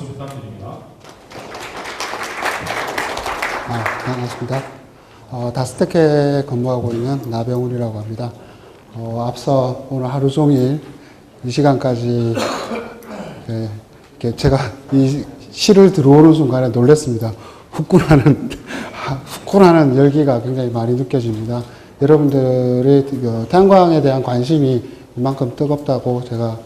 부탁드립니다. 반갑습니다. 다스테크에 근무하고 있는 나병훈이라고 합니다. 앞서 오늘 하루 종일 이 시간까지 제가 이 실을 들어오는 순간에 놀랐습니다. 후끈하는 열기가 굉장히 많이 느껴집니다. 여러분들의 태양광에 대한 관심이 이만큼 뜨겁다고 제가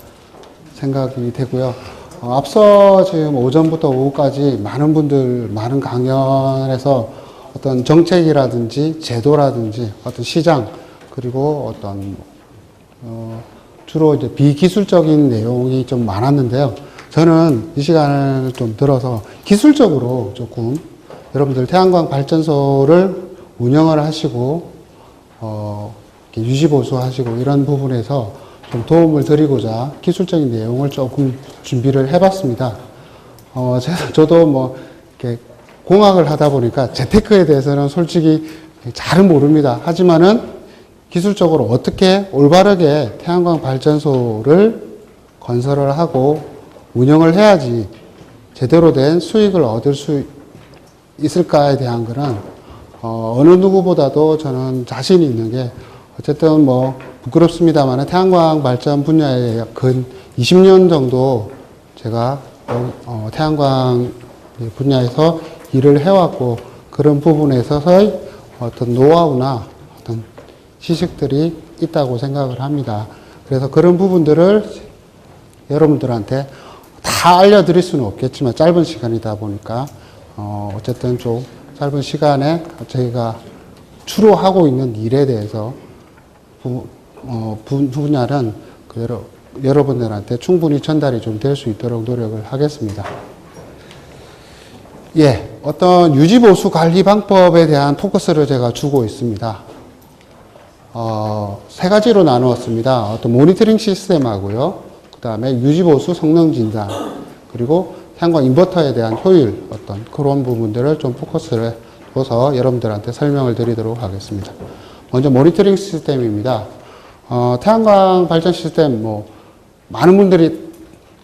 생각이 되고요. 앞서 지금 오전부터 오후까지 많은 분들, 많은 강연에서 어떤 정책이라든지 제도라든지 어떤 시장, 그리고 어떤, 주로 이제 비기술적인 내용이 좀 많았는데요. 저는 이 시간을 좀 들어서 기술적으로 조금 여러분들 태양광 발전소를 운영을 하시고, 유지보수하시고 이런 부분에서 좀 도움을 드리고자 기술적인 내용을 조금 준비를 해봤습니다. 저도 뭐, 이렇게 공학을 하다 보니까 재테크에 대해서는 솔직히 잘은 모릅니다. 하지만은 기술적으로 어떻게 올바르게 태양광 발전소를 건설을 하고 운영을 해야지 제대로 된 수익을 얻을 수 있을까에 대한 거는, 어느 누구보다도 저는 자신이 있는 게, 어쨌든 뭐, 부끄럽습니다만 태양광 발전 분야에 근 20년 정도 제가 태양광 분야에서 일을 해왔고, 그런 부분에 있어서의 어떤 노하우나 어떤 지식들이 있다고 생각을 합니다. 그래서 그런 부분들을 여러분들한테 다 알려드릴 수는 없겠지만 짧은 시간이다 보니까 어쨌든 좀 짧은 시간에 저희가 주로 하고 있는 일에 대해서 분야는 그대로 여러분들한테 충분히 전달이 좀 될 수 있도록 노력을 하겠습니다. 예, 어떤 유지보수 관리 방법에 대한 포커스를 제가 주고 있습니다. 세 가지로 나누었습니다. 어떤 모니터링 시스템하고요. 그 다음에 유지보수 성능 진단, 그리고 태양광 인버터에 대한 효율, 어떤 그런 부분들을 좀 포커스를 둬서 여러분들한테 설명을 드리도록 하겠습니다. 먼저 모니터링 시스템입니다. 태양광 발전 시스템, 많은 분들이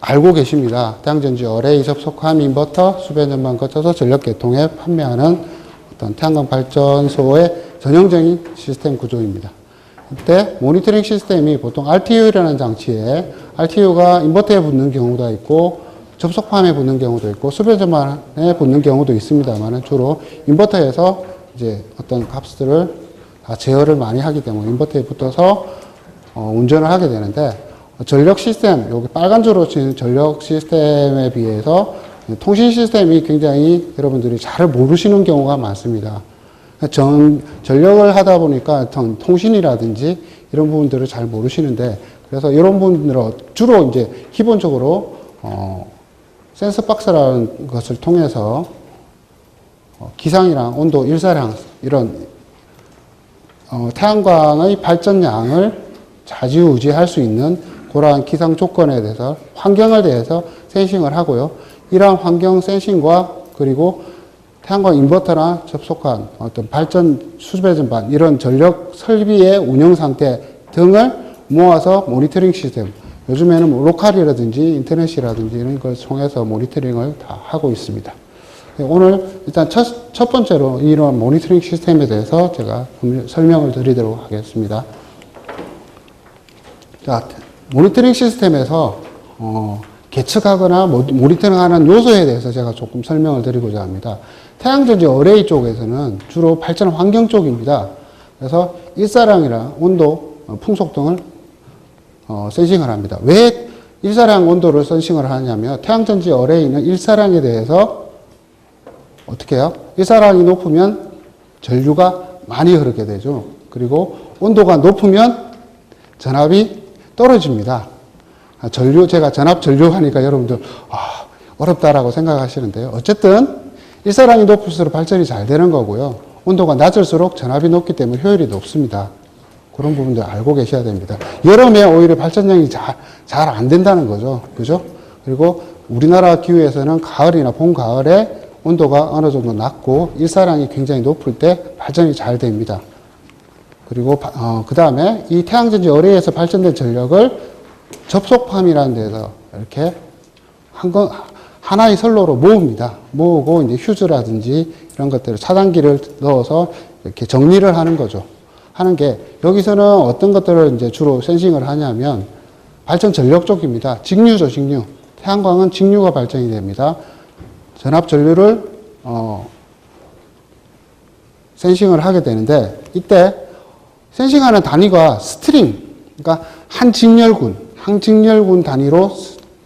알고 계십니다. 태양전지 어레이 접속함 인버터 수변전만 거쳐서 전력 계통에 판매하는 어떤 태양광 발전소의 전형적인 시스템 구조입니다. 이때 모니터링 시스템이 보통 RTU라는 장치에 RTU가 인버터에 붙는 경우도 있고 접속함에 붙는 경우도 있고 수변전만에 붙는 경우도 있습니다만 주로 인버터에서 이제 어떤 값들을 다 제어를 많이 하기 때문에 인버터에 붙어서 운전을 하게 되는데, 전력 시스템, 여기 빨간 줄로 치는 전력 시스템에 비해서 통신 시스템이 굉장히 여러분들이 잘 모르시는 경우가 많습니다. 전력을 하다 보니까 통신이라든지 이런 부분들을 잘 모르시는데, 그래서 이런 분들은 주로 이제 기본적으로 센서 박스라는 것을 통해서 기상이랑 온도, 일사량 이런 태양광의 발전량을 좌지우지할 수 있는 그러한 기상 조건에 대해서, 환경에 대해서 센싱을 하고요. 이러한 환경 센싱과 그리고 태양광 인버터나 접속한 어떤 발전 수배전반, 이런 전력 설비의 운영 상태 등을 모아서 모니터링 시스템, 요즘에는 뭐 로컬이라든지 인터넷이라든지 이런 걸 통해서 모니터링을 다 하고 있습니다. 오늘 일단 첫 번째로 이런 모니터링 시스템에 대해서 제가 설명을 드리도록 하겠습니다. 자, 모니터링 시스템에서 계측하거나 모니터링하는 요소에 대해서 제가 조금 설명을 드리고자 합니다. 태양전지 어레이 쪽에서는 주로 발전 환경 쪽입니다. 그래서 일사량이나 온도, 풍속 등을 센싱을 합니다. 왜 일사량 온도를 센싱을 하냐면 태양전지 어레이는 일사량에 대해서 어떻게 해요? 일사량이 높으면 전류가 많이 흐르게 되죠. 그리고 온도가 높으면 전압이 떨어집니다. 제가 전압 전류 하니까 여러분들, 어렵다라고 생각하시는데요. 어쨌든, 일사량이 높을수록 발전이 잘 되는 거고요. 온도가 낮을수록 전압이 높기 때문에 효율이 높습니다. 그런 부분들 알고 계셔야 됩니다. 여름에 오히려 발전량이 잘 안 된다는 거죠. 그죠? 그리고 우리나라 기후에서는 가을이나 봄, 가을에 온도가 어느 정도 낮고 일사량이 굉장히 높을 때 발전이 잘 됩니다. 그리고 그 다음에 이 태양전지 어레이에서 발전된 전력을 접속팜이라는 데서 이렇게 하나의 선로로 모읍니다. 모으고 이제 휴즈라든지 이런 것들을 차단기를 넣어서 이렇게 정리를 하는 거죠. 하는 게 여기서는 어떤 것들을 이제 주로 센싱을 하냐면 발전 전력 쪽입니다. 직류죠, 직류. 태양광은 직류가 발전이 됩니다. 전압 전류를 센싱을 하게 되는데 이때 센싱하는 단위가 스트링, 그러니까 한 직렬군 단위로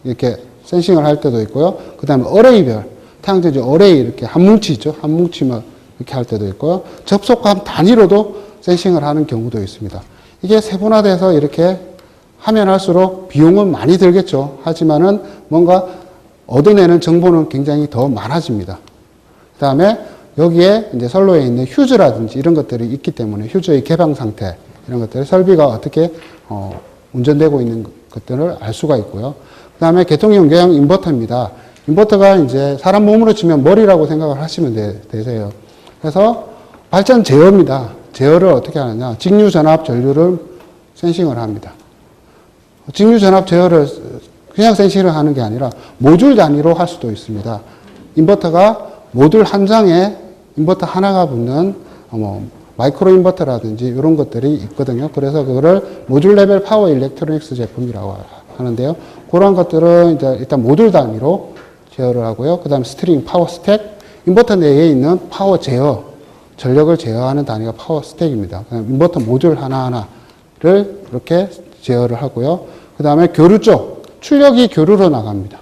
이렇게 센싱을 할 때도 있고요. 그 다음에 어레이별, 태양전지 어레이 이렇게 한 뭉치 있죠. 한 뭉치만 이렇게 할 때도 있고요. 접속함 단위로도 센싱을 하는 경우도 있습니다. 이게 세분화돼서 이렇게 하면 할수록 비용은 많이 들겠죠. 하지만은 뭔가 얻어내는 정보는 굉장히 더 많아집니다. 그 다음에 여기에 이제 선로에 있는 휴즈라든지 이런 것들이 있기 때문에 휴즈의 개방 상태, 이런 것들, 설비가 어떻게, 운전되고 있는 것들을 알 수가 있고요. 그 다음에 계통연계형 인버터입니다. 인버터가 이제 사람 몸으로 치면 머리라고 생각을 하시면 되세요. 그래서 발전 제어입니다. 제어를 어떻게 하느냐. 직류 전압 전류를 센싱을 합니다. 직류 전압 제어를 그냥 센싱을 하는 게 아니라 모듈 단위로 할 수도 있습니다. 인버터가 모듈 한 장에 인버터 하나가 붙는 마이크로 인버터라든지 이런 것들이 있거든요. 그래서 그거를 모듈 레벨 파워 일렉트로닉스 제품이라고 하는데요. 그런 것들은 이제 일단 모듈 단위로 제어를 하고요. 그 다음에 스트링, 파워 스택, 인버터 내에 있는 파워 제어, 전력을 제어하는 단위가 파워 스택입니다. 그다음에 인버터 모듈 하나하나를 이렇게 제어를 하고요. 그 다음에 교류 쪽, 출력이 교류로 나갑니다.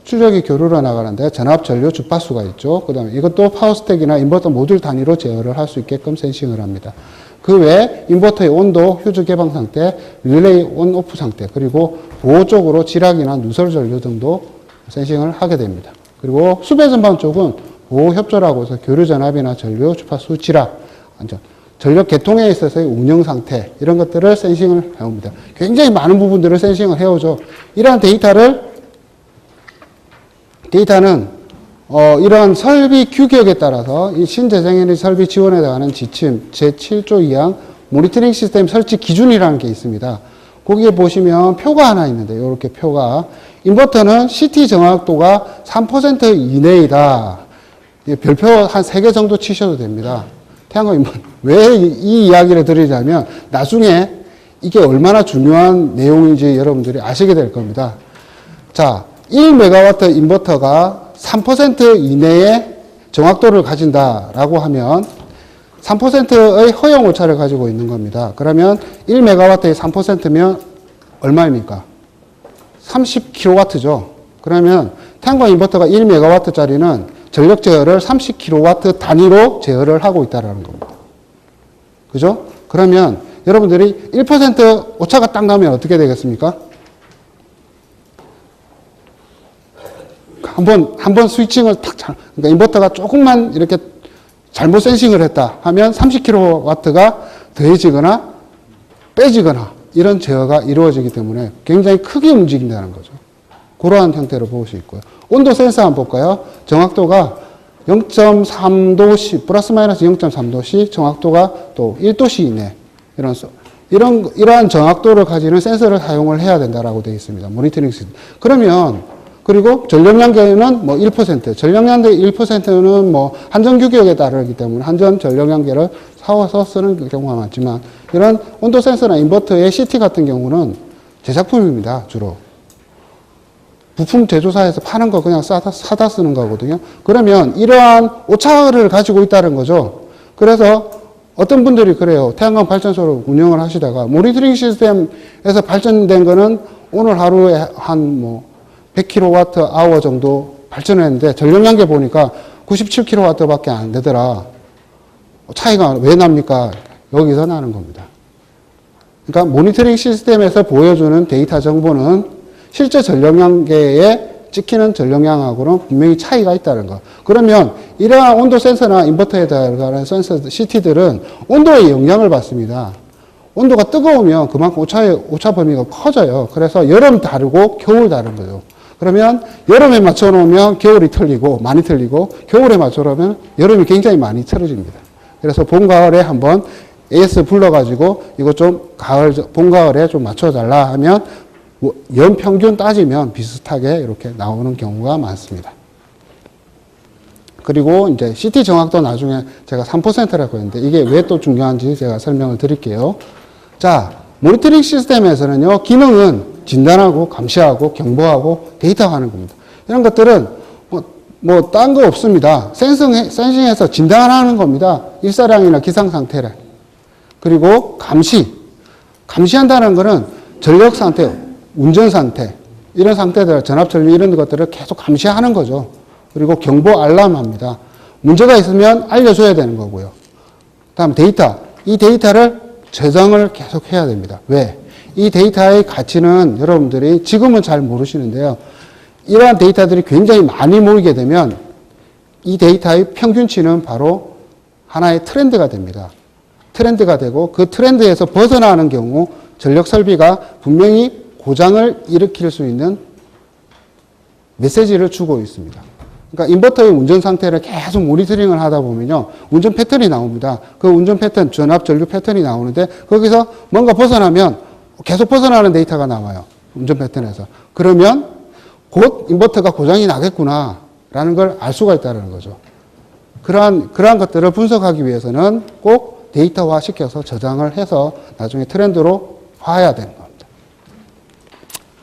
출력이 교류로 나가는데 전압, 전류, 주파수가 있죠. 그 다음에 이것도 파워 스택이나 인버터 모듈 단위로 제어를 할 수 있게끔 센싱을 합니다. 그 외에 인버터의 온도, 휴즈 개방 상태, 릴레이 온, 오프 상태, 그리고 보호 쪽으로 지락이나 누설 전류 등도 센싱을 하게 됩니다. 그리고 수배 전방 쪽은 보호 협조라고 해서 교류 전압이나 전류, 주파수, 지락, 전력 계통에 있어서의 운영 상태, 이런 것들을 센싱을 해옵니다. 굉장히 많은 부분들을 센싱을 해오죠. 이러한 데이터는 이러한 설비 규격에 따라서 이 신재생에너지 설비 지원에 대한 지침 제7조 2항 모니터링 시스템 설치 기준이라는 게 있습니다. 거기에 보시면 표가 하나 있는데 이렇게 표가 인버터는 CT 정확도가 3% 이내이다. 별표 한 3개 정도 치셔도 됩니다. 태양광 인버터. 왜 이 이야기를 드리자면 나중에 이게 얼마나 중요한 내용인지 여러분들이 아시게 될 겁니다. 자, 1메가와트 인버터가 3% 이내의 정확도를 가진다라고 하면 3%의 허용 오차를 가지고 있는 겁니다. 그러면 1메가와트의 3%면 얼마입니까? 30kW죠. 그러면 태양광 인버터가 1메가와트짜리는 전력 제어를 30kW 단위로 제어를 하고 있다는 겁니다. 그죠? 그러면 여러분들이 1% 오차가 딱 나면 어떻게 되겠습니까? 한번 스위칭을 그러니까 인버터가 조금만 이렇게 잘못 센싱을 했다 하면 30kW가 더해지거나 빼지거나 이런 제어가 이루어지기 때문에 굉장히 크게 움직인다는 거죠. 그러한 형태로 볼 수 있고요. 온도 센서 한번 볼까요? 정확도가 0.3도씨, 플러스 마이너스 0.3도씨, 정확도가 또 1도씨 이내, 이러한 정확도를 가지는 센서를 사용을 해야 된다라고 되어 있습니다. 모니터링 시스템. 그리고 전력량계는 1%, 전력량계 1%는 한전 규격에 따르기 때문에 한전 전력량계를 사와서 쓰는 경우가 많지만 이런 온도 센서나 인버터의 CT 같은 경우는 제작품입니다, 주로. 부품 제조사에서 파는 거 그냥 사다 쓰는 거거든요. 그러면 이러한 오차를 가지고 있다는 거죠. 그래서 어떤 분들이 그래요. 태양광 발전소를 운영을 하시다가 모니터링 시스템에서 발전된 거는 오늘 하루에 한 100kWh 정도 발전했는데 전력량계 보니까 97kW밖에 안 되더라. 차이가 왜 납니까? 여기서 나는 겁니다. 그러니까 모니터링 시스템에서 보여주는 데이터 정보는 실제 전력량계에 찍히는 전력량하고는 분명히 차이가 있다는 거. 그러면 이러한 온도 센서나 인버터에 들어가는 센서 CT들은 온도에 영향을 받습니다. 온도가 뜨거우면 그만큼 오차 범위가 커져요. 그래서 여름 다르고 겨울 다른 거죠. 그러면 여름에 맞춰 놓으면 겨울이 틀리고 많이 틀리고 겨울에 맞춰 놓으면 여름이 굉장히 많이 틀어집니다. 그래서 봄 가을에 한번 AS 불러가지고 이거 좀 봄 가을에 좀 맞춰달라 하면 연평균 따지면 비슷하게 이렇게 나오는 경우가 많습니다. 그리고 이제 CT 정확도 나중에 제가 3%라고 했는데 이게 왜 또 중요한지 제가 설명을 드릴게요. 자, 모니터링 시스템에서는요, 기능은 진단하고 감시하고 경보하고 데이터화하는 겁니다. 이런 것들은 딴 거 없습니다. 센싱해서 진단하는 겁니다. 일사량이나 기상 상태를. 그리고 감시한다는 거는 전력 상태, 운전 상태, 이런 상태들, 전압 전류 이런 것들을 계속 감시하는 거죠. 그리고 경보 알람합니다. 문제가 있으면 알려줘야 되는 거고요. 다음 데이터. 이 데이터를 저장을 계속 해야 됩니다. 왜? 이 데이터의 가치는 여러분들이 지금은 잘 모르시는데요. 이러한 데이터들이 굉장히 많이 모이게 되면 이 데이터의 평균치는 바로 하나의 트렌드가 됩니다. 트렌드가 되고 그 트렌드에서 벗어나는 경우 전력 설비가 분명히 고장을 일으킬 수 있는 메시지를 주고 있습니다. 그러니까 인버터의 운전 상태를 계속 모니터링을 하다 보면요, 운전 패턴이 나옵니다. 그 운전 패턴, 전압 전류 패턴이 나오는데 거기서 뭔가 벗어나면 계속 벗어나는 데이터가 나와요. 운전 패턴에서. 그러면 곧 인버터가 고장이 나겠구나라는 걸 알 수가 있다는 거죠. 그러한 것들을 분석하기 위해서는 꼭 데이터화 시켜서 저장을 해서 나중에 트렌드로 화해야 되는 겁니다.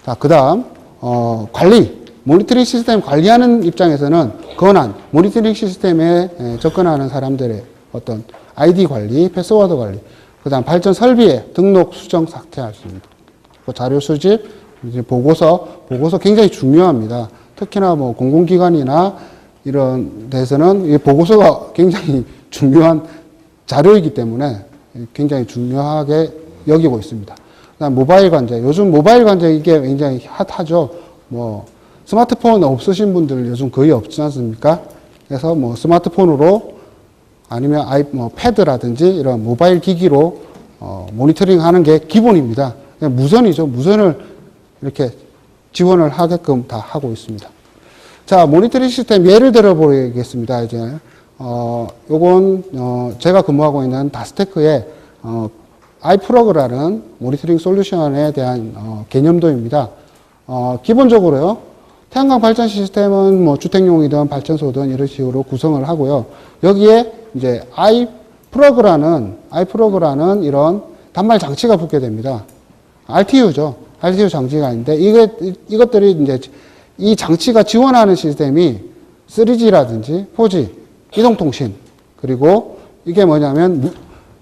자, 그 다음, 관리. 모니터링 시스템 관리하는 입장에서는 권한, 모니터링 시스템에 접근하는 사람들의 어떤 아이디 관리, 패스워드 관리, 그 다음 발전 설비의 등록, 수정, 삭제할 수 있는 자료 수집, 이제 보고서 굉장히 중요합니다. 특히나 뭐 공공기관이나 이런 데서는 이 보고서가 굉장히 중요한 자료이기 때문에 굉장히 중요하게 여기고 있습니다. 그다음 모바일 관제. 요즘 모바일 관제 이게 굉장히 핫하죠. 스마트폰 없으신 분들 요즘 거의 없지 않습니까? 그래서 스마트폰으로 아니면 패드라든지 이런 모바일 기기로 모니터링 하는 게 기본입니다. 무선이죠. 무선을 이렇게 지원을 하게끔 다 하고 있습니다. 자, 모니터링 시스템 예를 들어 보겠습니다. 이제, 요건, 제가 근무하고 있는 다스테크의, iPlug라는 모니터링 솔루션에 대한, 개념도입니다. 기본적으로요, 태양광 발전 시스템은 주택용이든 발전소든 이런 식으로 구성을 하고요. 여기에 이제 iPlug라는 이런 단말 장치가 붙게 됩니다. RTU죠. RTU 장치가 있는데 이것들이 이제 이 장치가 지원하는 시스템이 3G라든지 4G, 이동통신, 그리고 이게 뭐냐면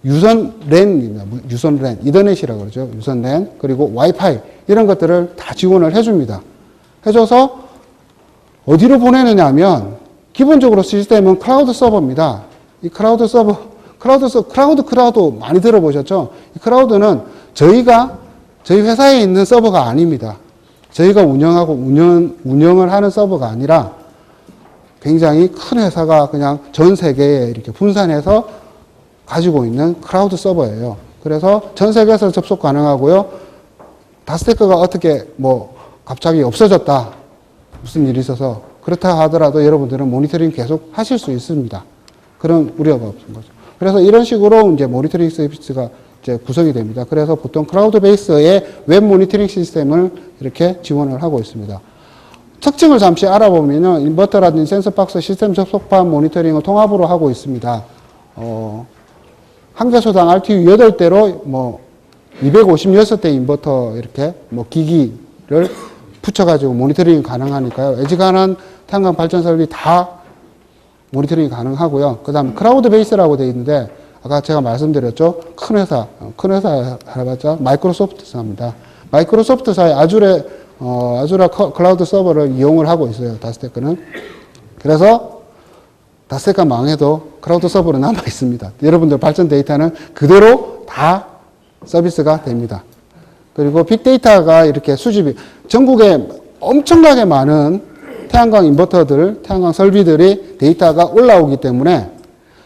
유선 랜입니다. 유선 랜, 이더넷이라고 그러죠. 유선 랜, 그리고 와이파이 이런 것들을 다 지원을 해줍니다. 해줘서 어디로 보내느냐 하면 기본적으로 시스템은 클라우드 서버입니다. 이 클라우드 서버, 클라우드 많이 들어보셨죠? 이 클라우드는 저희 회사에 있는 서버가 아닙니다. 저희가 운영하고 운영을 하는 서버가 아니라 굉장히 큰 회사가 그냥 전 세계에 이렇게 분산해서 가지고 있는 클라우드 서버예요. 그래서 전 세계에서 접속 가능하고요. 다스테크가 어떻게 갑자기 없어졌다. 무슨 일이 있어서 그렇다 하더라도 여러분들은 모니터링 계속 하실 수 있습니다. 그런 우려가 없는 거죠. 그래서 이런 식으로 이제 모니터링 서비스가 이제 구성이 됩니다. 그래서 보통 클라우드 베이스의 웹 모니터링 시스템을 이렇게 지원을 하고 있습니다. 특징을 잠시 알아보면은 인버터라든지 센서박스 시스템 접속판 모니터링을 통합으로 하고 있습니다. 한 개소당 RTU 8대로 256대 인버터 이렇게 기기를 붙여가지고 모니터링이 가능하니까요. 애지간한 태양광 발전 설비 다 모니터링이 가능하고요. 그 다음 클라우드 베이스라고 되어 있는데 아까 제가 말씀드렸죠. 큰 회사 알아봤자 마이크로소프트사입니다. 마이크로소프트사의 아주라 클라우드 서버를 이용을 하고 있어요. 다스테크는. 그래서 다스테크가 망해도 클라우드 서버로 남아 있습니다. 여러분들 발전 데이터는 그대로 다 서비스가 됩니다. 그리고 빅데이터가 이렇게 수집이 전국에 엄청나게 많은 태양광 인버터들, 태양광 설비들이 데이터가 올라오기 때문에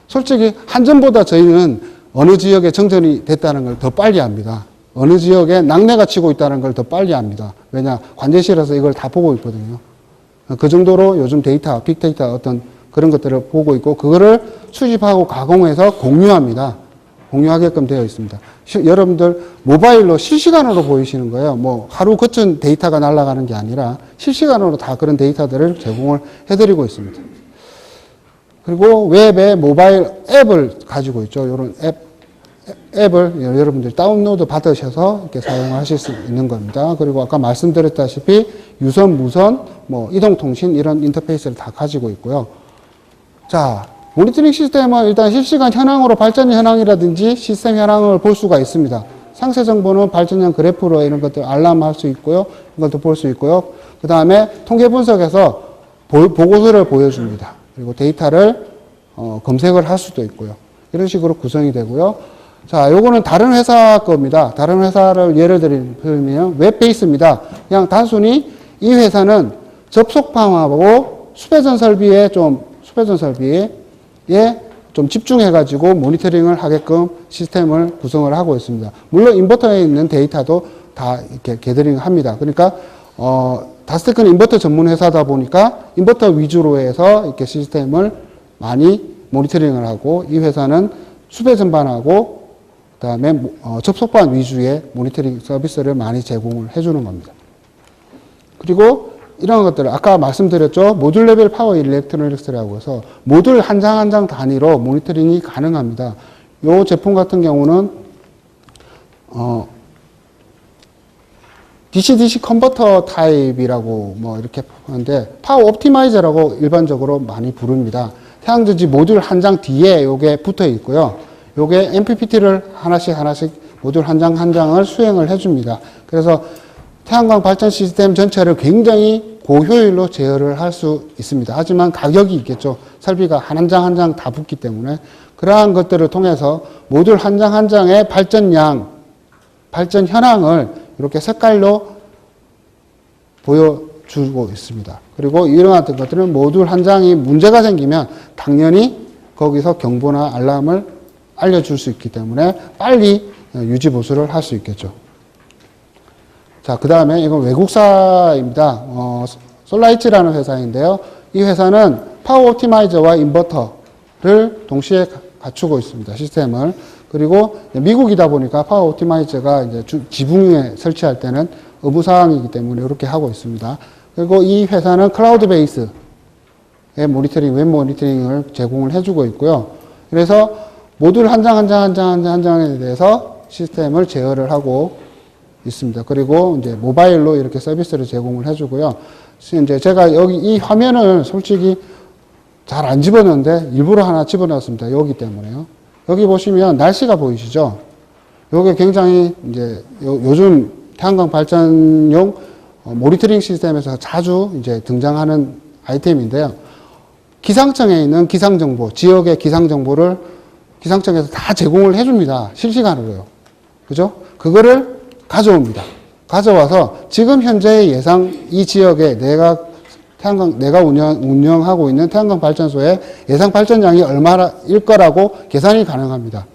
솔직히 한전보다 저희는 어느 지역에 정전이 됐다는 걸 더 빨리 압니다. 어느 지역에 낙뢰가 치고 있다는 걸 더 빨리 압니다. 왜냐? 관제실에서 이걸 다 보고 있거든요. 그 정도로 요즘 데이터, 빅데이터 어떤 그런 것들을 보고 있고 그거를 수집하고 가공해서 공유합니다. 공유하게끔 되어 있습니다. 여러분들 모바일로 실시간으로 보이시는 거예요. 뭐 하루 거친 데이터가 날아가는 게 아니라 실시간으로 다 그런 데이터들을 제공을 해드리고 있습니다. 그리고 웹에 모바일 앱을 가지고 있죠. 이런 앱을 여러분들이 다운로드 받으셔서 이렇게 사용하실 수 있는 겁니다. 그리고 아까 말씀드렸다시피 유선, 무선, 뭐 이동통신 이런 인터페이스를 다 가지고 있고요. 자, 모니터링 시스템은 일단 실시간 현황으로 발전 현황이라든지 시스템 현황을 볼 수가 있습니다. 상세 정보는 발전형 그래프로 이런 것들 알람할 수 있고요. 이것도 볼 수 있고요. 그 다음에 통계 분석에서 보고서를 보여줍니다. 그리고 데이터를 검색을 할 수도 있고요. 이런 식으로 구성이 되고요. 자, 요거는 다른 회사 겁니다. 다른 회사를 예를 들면 웹베이스입니다. 그냥 단순히 이 회사는 접속방하고 수배전 설비에 좀 집중해가지고 모니터링을 하게끔 시스템을 구성을 하고 있습니다. 물론 인버터에 있는 데이터도 다 이렇게 게더링 합니다. 그러니까, 다스테크는 인버터 전문 회사다 보니까 인버터 위주로 해서 이렇게 시스템을 많이 모니터링을 하고 이 회사는 수배 전반하고 그 다음에 접속반 위주의 모니터링 서비스를 많이 제공을 해주는 겁니다. 그리고 이런 것들을 아까 말씀드렸죠. 모듈 레벨 파워 일렉트로닉스라고 해서 모듈 한 장 한 장 단위로 모니터링이 가능합니다. 이 제품 같은 경우는 DC-DC 컨버터 타입이라고 뭐 이렇게 하는데 파워 옵티마이저라고 일반적으로 많이 부릅니다. 태양전지 모듈 한 장 뒤에 요게 붙어 있고요. 요게 MPPT를 하나씩 모듈 한 장 한 장을 수행을 해줍니다. 그래서 태양광 발전 시스템 전체를 굉장히 고효율로 제어를 할 수 있습니다. 하지만 가격이 있겠죠. 설비가 한 장 한 장 다 붙기 때문에 그러한 것들을 통해서 모듈 한 장 한 장의 발전량, 발전 현황을 이렇게 색깔로 보여주고 있습니다. 그리고 이러한 것들은 모듈 한 장이 문제가 생기면 당연히 거기서 경보나 알람을 알려줄 수 있기 때문에 빨리 유지 보수를 할 수 있겠죠. 자, 그 다음에 이건 외국사입니다. 솔라이츠라는 회사인데요. 이 회사는 파워 옵티마이저와 인버터를 동시에 갖추고 있습니다. 시스템을. 그리고 미국이다 보니까 파워 옵티마이저가 이제 지붕에 설치할 때는 의무사항이기 때문에 이렇게 하고 있습니다. 그리고 이 회사는 클라우드 베이스의 모니터링, 웹 모니터링을 제공을 해주고 있고요. 그래서 모듈 한 장에 대해서 시스템을 제어를 하고 있습니다. 그리고 이제 모바일로 이렇게 서비스를 제공을 해주고요. 이제 제가 여기 이 화면을 솔직히 잘 안 집어넣는데 일부러 하나 집어넣었습니다. 여기 때문에요. 여기 보시면 날씨가 보이시죠? 요게 굉장히 이제 요즘 태양광 발전용 모니터링 시스템에서 자주 이제 등장하는 아이템인데요. 기상청에 있는 기상정보, 지역의 기상정보를 기상청에서 다 제공을 해줍니다. 실시간으로요. 그죠? 그거를 가져옵니다. 가져와서 지금 현재의 예상 이 지역에 내가 운영하고 있는 태양광 발전소의 예상 발전량이 얼마일 거라고 계산이 가능합니다.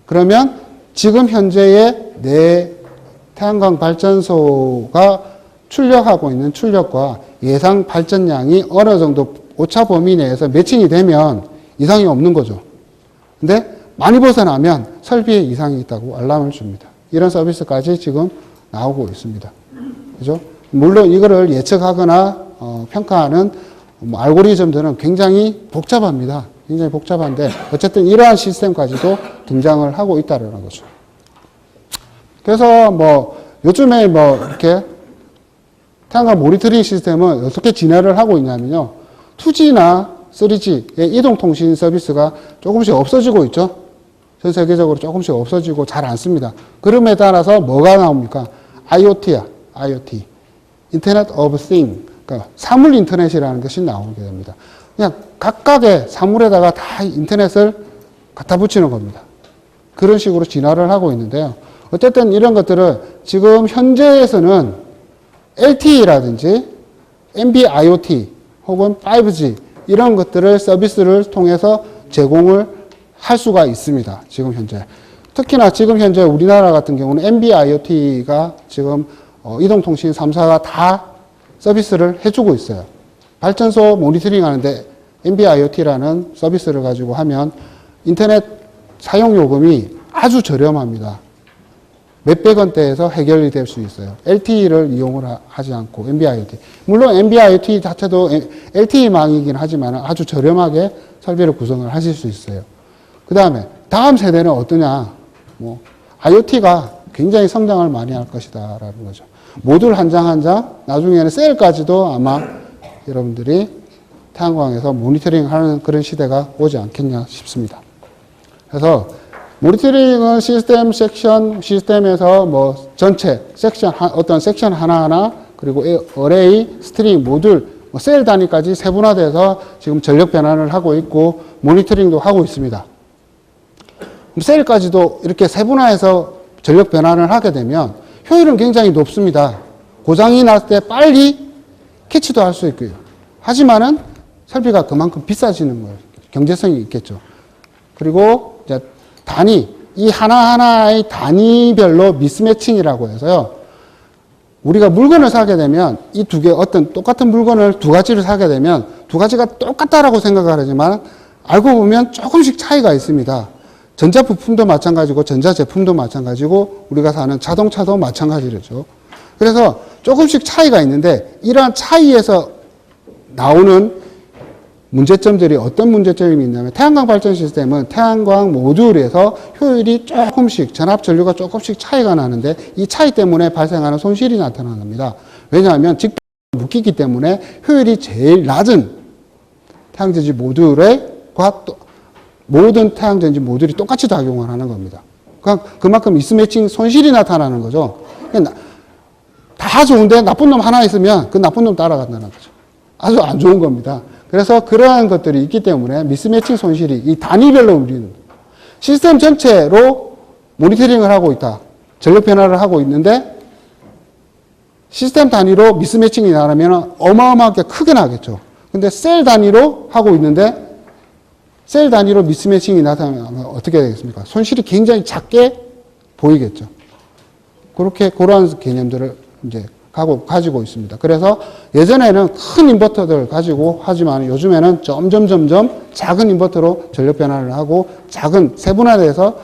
그러면 지금 현재의 내 태양광 발전소가 출력하고 있는 출력과 예상 발전량이 어느 정도 오차 범위 내에서 매칭이 되면 이상이 없는 거죠. 근데 많이 벗어나면 설비에 이상이 있다고 알람을 줍니다. 이런 서비스까지 지금 나오고 있습니다. 그죠? 물론 이거를 예측하거나 평가하는 알고리즘들은 굉장히 복잡합니다. 굉장히 복잡한데 어쨌든 이러한 시스템까지도 등장을 하고 있다는 거죠. 그래서 뭐 요즘에 뭐 이렇게 태양광 모니터링 시스템은 어떻게 진화를 하고 있냐면요. 2G나 3G의 이동통신 서비스가 조금씩 없어지고 있죠. 전 세계적으로 조금씩 없어지고 잘 안 씁니다. 그럼에 따라서 뭐가 나옵니까? IoT야, IoT. 인터넷 오브 띵. 그러니까 사물 인터넷이라는 것이 나오게 됩니다. 그냥 각각의 사물에다가 다 인터넷을 갖다 붙이는 겁니다. 그런 식으로 진화를 하고 있는데요. 어쨌든 이런 것들을 지금 현재에서는 LTE라든지 NB-IoT 혹은 5G 이런 것들을 서비스를 통해서 제공을 할 수가 있습니다. 지금 현재. 특히나 지금 현재 우리나라 같은 경우는 NB-IoT가 지금 이동통신 3사가 다 서비스를 해주고 있어요. 발전소 모니터링 하는데 NB-IoT라는 서비스를 가지고 하면 인터넷 사용요금이 아주 저렴합니다. 몇백 원대에서 해결이 될 수 있어요. LTE를 이용을 하지 않고, NB-IoT. 물론 NB-IoT 자체도 LTE망이긴 하지만 아주 저렴하게 설비를 구성을 하실 수 있어요. 그 다음에 다음 세대는 어떠냐? IoT가 굉장히 성장을 많이 할 것이다 라는 거죠. 모듈 한 장 한 장, 나중에는 셀까지도 아마 여러분들이 태양광에서 모니터링 하는 그런 시대가 오지 않겠냐 싶습니다. 그래서 모니터링은 시스템, 섹션, 시스템에서 전체, 섹션, 어떤 섹션 하나하나, 그리고 어레이, 스트링, 모듈, 셀 단위까지 세분화돼서 지금 전력 변환을 하고 있고, 모니터링도 하고 있습니다. 셀까지도 이렇게 세분화해서 전력 변환을 하게 되면 효율은 굉장히 높습니다. 고장이 났을 때 빨리 캐치도 할 수 있고요. 하지만은 설비가 그만큼 비싸지는 거예요. 경제성이 있겠죠. 그리고 이제 단위, 이 하나하나의 단위별로 미스매칭이라고 해서요. 우리가 물건을 사게 되면 이 두 개, 어떤 똑같은 물건을 두 가지를 사게 되면 두 가지가 똑같다라고 생각을 하지만 알고 보면 조금씩 차이가 있습니다. 전자부품도 마찬가지고 전자제품도 마찬가지고 우리가 사는 자동차도 마찬가지죠. 그래서 조금씩 차이가 있는데 이러한 차이에서 나오는 문제점들이 어떤 문제점이 있냐면 태양광 발전 시스템은 태양광 모듈에서 효율이 조금씩 전압 전류가 조금씩 차이가 나는데 이 차이 때문에 발생하는 손실이 나타납니다. 왜냐하면 직접 묶이기 때문에 효율이 제일 낮은 태양전지 모듈과 모든 태양전지 모듈이 똑같이 작용을 하는 겁니다. 그만큼 미스매칭 손실이 나타나는 거죠. 다 좋은데 나쁜 놈 하나 있으면 그 나쁜 놈 따라간다는 거죠. 아주 안 좋은 겁니다. 그래서 그러한 것들이 있기 때문에 미스매칭 손실이 이 단위별로 우리는 시스템 전체로 모니터링을 하고 있다. 전력 변화를 하고 있는데 시스템 단위로 미스매칭이 나면 어마어마하게 크게 나겠죠. 근데 셀 단위로 하고 있는데 셀 단위로 미스매칭이 나타나면 어떻게 되겠습니까? 손실이 굉장히 작게 보이겠죠. 그러한 개념들을 이제 가지고 있습니다. 그래서 예전에는 큰 인버터들 가지고 하지만 요즘에는 점점 작은 인버터로 전력 변환을 하고 작은 세분화돼서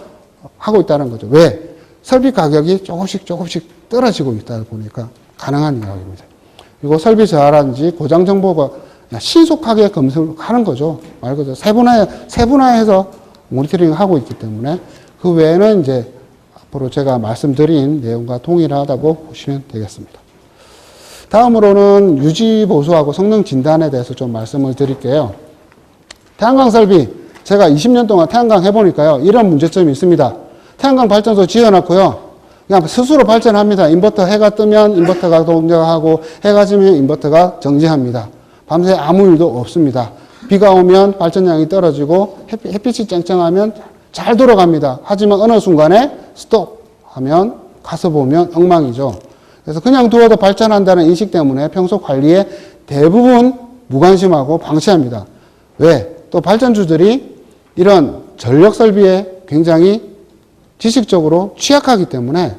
하고 있다는 거죠. 왜? 설비 가격이 조금씩 떨어지고 있다 보니까 가능한 이야기입니다. 그리고 설비 저하라든지 고장 정보가 신속하게 검색하는 거죠. 말 그대로 세분화해서 모니터링을 하고 있기 때문에 그 외에는 이제 앞으로 제가 말씀드린 내용과 동일하다고 보시면 되겠습니다. 다음으로는 유지 보수하고 성능 진단에 대해서 좀 말씀을 드릴게요. 태양광 설비, 제가 20년 동안 태양광 해보니까요, 이런 문제점이 있습니다. 태양광 발전소 지어놨고요, 그냥 스스로 발전합니다. 인버터 해가 뜨면 인버터가 동작하고, 해가 지면 인버터가 정지합니다. 밤새 아무 일도 없습니다. 비가 오면 발전량이 떨어지고, 햇빛이 쨍쨍하면 잘 돌아갑니다. 하지만 어느 순간에 스톱 하면 가서 보면 엉망이죠. 그래서 그냥 두어도 발전한다는 인식 때문에 평소 관리에 대부분 무관심하고 방치합니다. 왜? 또 발전주들이 이런 전력 설비에 굉장히 지식적으로 취약하기 때문에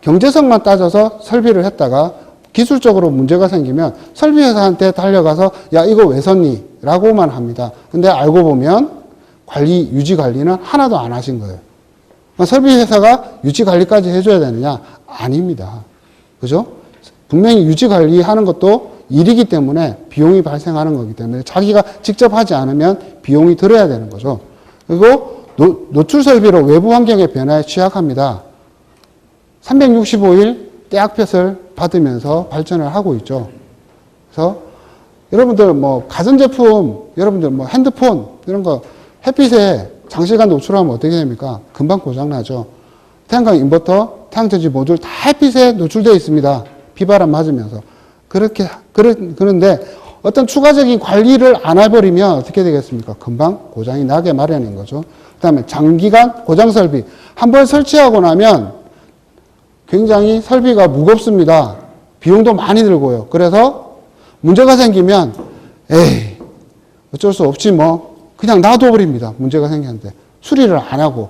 경제성만 따져서 설비를 했다가 기술적으로 문제가 생기면 설비회사한테 달려가서 야 이거 왜 샀니? 라고만 합니다. 근데 알고 보면 유지 관리는 하나도 안 하신 거예요. 설비회사가 유지 관리까지 해줘야 되느냐? 아닙니다. 그죠? 분명히 유지 관리하는 것도 일이기 때문에 비용이 발생하는 거기 때문에 자기가 직접 하지 않으면 비용이 들어야 되는 거죠. 그리고 노출 설비로 외부 환경의 변화에 취약합니다. 365일 떼약볕을 받으면서 발전을 하고 있죠. 그래서 여러분들 가전제품, 여러분들 핸드폰 이런 거 햇빛에 장시간 노출하면 어떻게 됩니까? 금방 고장나죠. 태양광 인버터, 태양전지 모듈 다 햇빛에 노출되어 있습니다. 비바람 맞으면서. 그런데 어떤 추가적인 관리를 안 해버리면 어떻게 되겠습니까? 금방 고장이 나게 마련인 거죠. 그 다음에 장기간 고장 설비. 한번 설치하고 나면 굉장히 설비가 무겁습니다. 비용도 많이 들고요. 그래서 문제가 생기면 에이 어쩔 수 없지 그냥 놔둬버립니다. 문제가 생겼는데 수리를 안 하고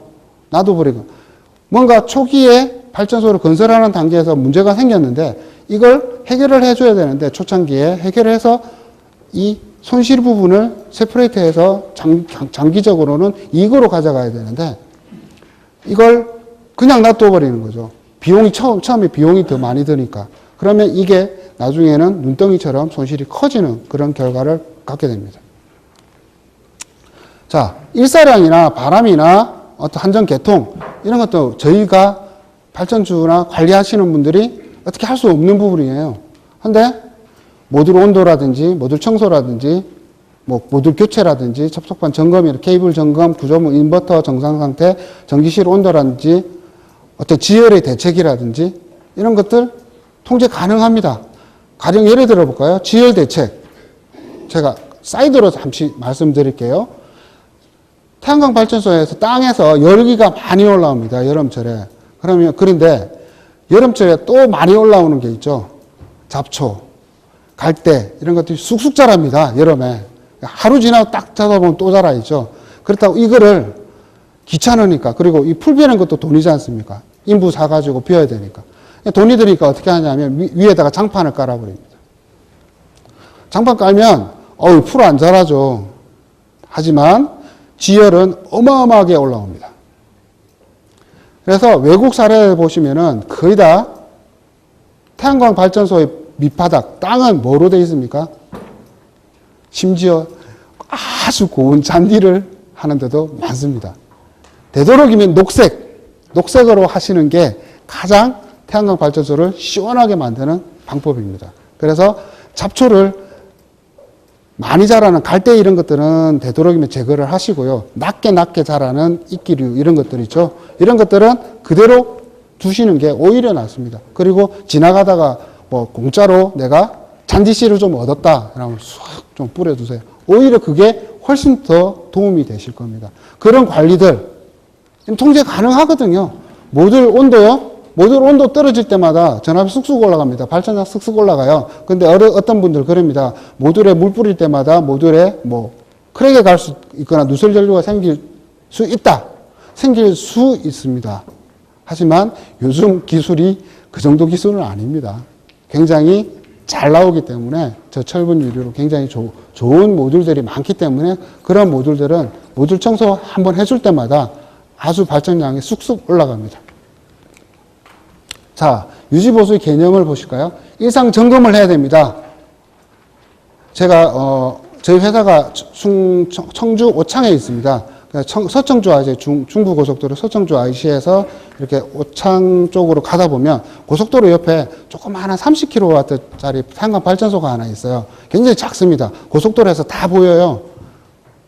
놔둬버리고 뭔가 초기에 발전소를 건설하는 단계에서 문제가 생겼는데 이걸 해결을 해줘야 되는데 초창기에 해결을 해서 이 손실 부분을 세퍼레이트해서 장기적으로는 이익으로 가져가야 되는데 이걸 그냥 놔둬버리는 거죠. 비용이 처음에 비용이 더 많이 드니까. 그러면 이게 나중에는 눈덩이처럼 손실이 커지는 그런 결과를 갖게 됩니다. 자, 일사량이나 바람이나 어떤 한전 개통 이런 것도 저희가 발전주나 관리하시는 분들이 어떻게 할 수 없는 부분이에요. 근데 모듈 온도라든지 모듈 청소라든지 뭐 모듈 교체라든지 접속판 점검, 케이블 점검, 구조물 인버터 정상 상태, 전기실 온도라든지 어떤 지열의 대책이라든지 이런 것들 통제 가능합니다. 가령 예를 들어 볼까요? 지열 대책. 제가 사이드로 잠시 말씀드릴게요. 태양광 발전소에서 땅에서 열기가 많이 올라옵니다. 여름철에. 그런데 여름철에 또 많이 올라오는 게 있죠. 잡초, 갈대 이런 것들이 쑥쑥 자랍니다. 여름에. 하루 지나고 딱 찾아보면 또 자라있죠. 그렇다고 이거를 귀찮으니까, 그리고 이 풀 베는 것도 돈이지 않습니까? 인부 사가지고 비워야 되니까. 돈이 드니까 어떻게 하냐면 위에다가 장판을 깔아버립니다. 장판 깔면 풀 안 자라죠. 하지만 지열은 어마어마하게 올라옵니다. 그래서 외국 사례를 보시면은 거의 다 태양광 발전소의 밑바닥, 땅은 뭐로 되어 있습니까? 심지어 아주 고운 잔디를 하는데도 많습니다. 되도록이면 녹색으로 하시는 게 가장 태양광 발전소를 시원하게 만드는 방법입니다. 그래서 잡초를 많이 자라는 갈대 이런 것들은 되도록이면 제거를 하시고요. 낮게 자라는 이끼류 이런 것들 있죠. 이런 것들은 그대로 두시는 게 오히려 낫습니다. 그리고 지나가다가 뭐 공짜로 내가 잔디씨를 좀 얻었다 그러면 쑥 좀 뿌려두세요. 오히려 그게 훨씬 더 도움이 되실 겁니다. 그런 관리들 통제 가능하거든요. 모듈 온도 떨어질 때마다 전압이 쑥쑥 올라갑니다. 발전량 쑥쑥 올라가요. 근데 어떤 분들 그럽니다. 모듈에 물 뿌릴 때마다 모듈에 뭐 크랙에 갈 수 있거나 누설 전류가 생길 수 있다. 생길 수 있습니다. 하지만 요즘 기술이 그 정도 기술은 아닙니다. 굉장히 잘 나오기 때문에 저철분 유리로 굉장히 좋은 모듈들이 많기 때문에 그런 모듈들은 모듈 청소 한번 해줄 때마다 아주 발전량이 쑥쑥 올라갑니다. 자, 유지보수의 개념을 보실까요? 일상 점검을 해야 됩니다. 제가 저희 회사가 청주 오창에 있습니다. 서청주 IC, 중부고속도로 서청주 IC에서 이렇게 오창 쪽으로 가다 보면 고속도로 옆에 조그마한 30kW짜리 태양광 발전소가 하나 있어요. 굉장히 작습니다. 고속도로에서 다 보여요.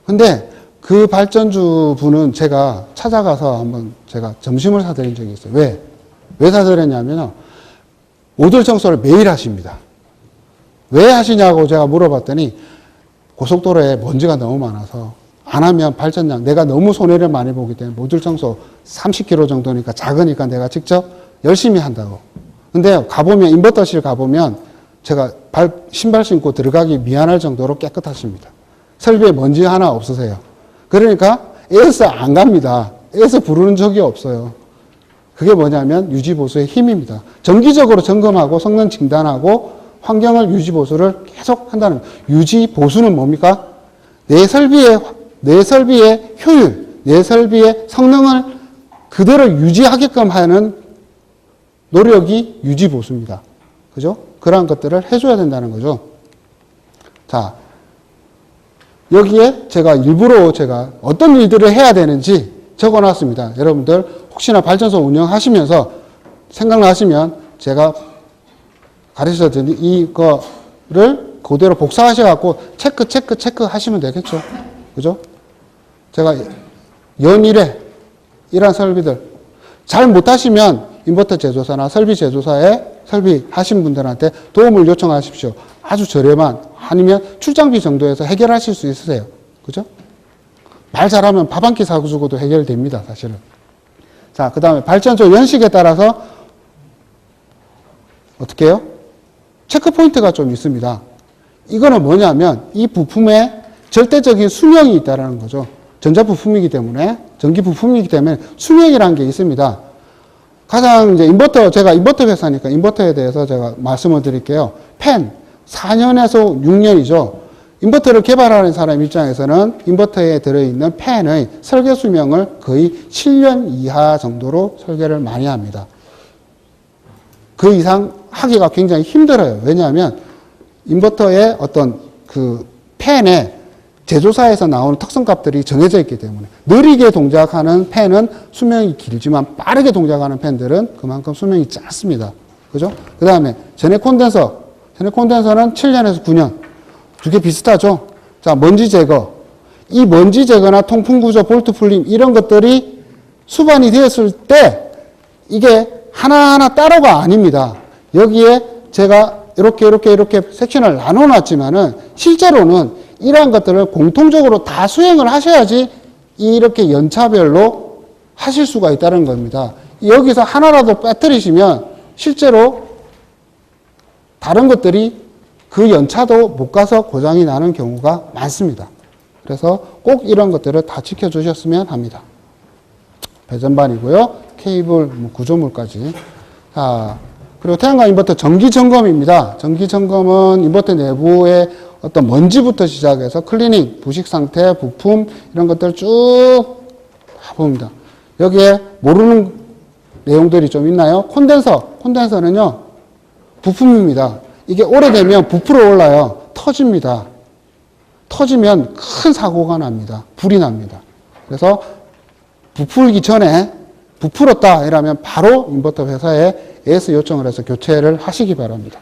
근데 그 발전주 분은 제가 찾아가서 한번 제가 점심을 사드린 적이 있어요. 왜 사드렸냐면 모듈 청소를 매일 하십니다. 왜 하시냐고 제가 물어봤더니 고속도로에 먼지가 너무 많아서 안 하면 발전량, 내가 너무 손해를 많이 보기 때문에 모듈 청소 30kg 정도니까 작으니까 내가 직접 열심히 한다고. 근데 가보면, 인버터실 가보면 제가 신발 신고 들어가기 미안할 정도로 깨끗하십니다. 설비에 먼지 하나 없으세요. 그러니까 애써 안 갑니다. 애써 부르는 적이 없어요. 그게 뭐냐면 유지보수의 힘입니다. 정기적으로 점검하고 성능 진단하고 환경을 유지보수를 계속 한다는 거예요. 유지보수는 뭡니까? 내 설비의 효율, 내 설비의 성능을 그대로 유지하게끔 하는 노력이 유지보수입니다. 그죠? 그러한 것들을 해줘야 된다는 거죠. 자, 여기에 일부러 제가 어떤 일들을 해야 되는지 적어 놨습니다. 여러분들 혹시나 발전소 운영하시면서 생각나시면 제가 가르쳐 드린 이거를 그대로 복사하셔갖고 체크 하시면 되겠죠. 그죠? 제가 연일에 이러한 설비들 잘 못하시면 인버터 제조사나 설비 제조사에 설비 하신 분들한테 도움을 요청하십시오. 아주 저렴한 아니면 출장비 정도에서 해결하실 수 있으세요. 그죠? 말 잘하면 밥 한 끼 사주고도 해결됩니다. 사실은. 자, 그 다음에 발전소 연식에 따라서 어떻게 해요? 체크 포인트가 좀 있습니다. 이거는 뭐냐면 이 부품에 절대적인 수명이 있다는 거죠. 전자부품이기 때문에, 전기부품이기 때문에 수명이라는 게 있습니다. 가장 이제 제가 인버터 회사니까 인버터에 대해서 제가 말씀을 드릴게요. 펜, 4년에서 6년이죠. 인버터를 개발하는 사람 입장에서는 인버터에 들어있는 팬의 설계 수명을 거의 7년 이하 정도로 설계를 많이 합니다. 그 이상 하기가 굉장히 힘들어요. 왜냐하면 인버터의 어떤 그 팬에 제조사에서 나오는 특성값들이 정해져 있기 때문에 느리게 동작하는 팬은 수명이 길지만 빠르게 동작하는 팬들은 그만큼 수명이 짧습니다. 그죠? 그 다음에 전해 콘덴서. 전해 콘덴서는 7년에서 9년. 두 개 비슷하죠? 자, 먼지 제거. 이 먼지 제거나 통풍 구조, 볼트 풀림 이런 것들이 수반이 되었을 때 이게 하나하나 따로가 아닙니다. 여기에 제가 이렇게 섹션을 나눠 놨지만은 실제로는 이러한 것들을 공통적으로 다 수행을 하셔야지 이렇게 연차별로 하실 수가 있다는 겁니다. 여기서 하나라도 빠뜨리시면 실제로 다른 것들이 그 연차도 못 가서 고장이 나는 경우가 많습니다. 그래서 꼭 이런 것들을 다 지켜주셨으면 합니다. 배전반이고요. 케이블, 구조물까지. 자, 그리고 태양광 인버터 정기 점검입니다. 정기 점검은 인버터 내부의 어떤 먼지부터 시작해서 클리닝, 부식 상태, 부품 이런 것들 쭉 봅니다. 여기에 모르는 내용들이 좀 있나요? 콘덴서는요, 부품입니다. 이게 오래되면 부풀어 올라요. 터집니다. 터지면 큰 사고가 납니다. 불이 납니다. 그래서 부풀기 전에 부풀었다 이러면 바로 인버터 회사에 AS 요청을 해서 교체를 하시기 바랍니다.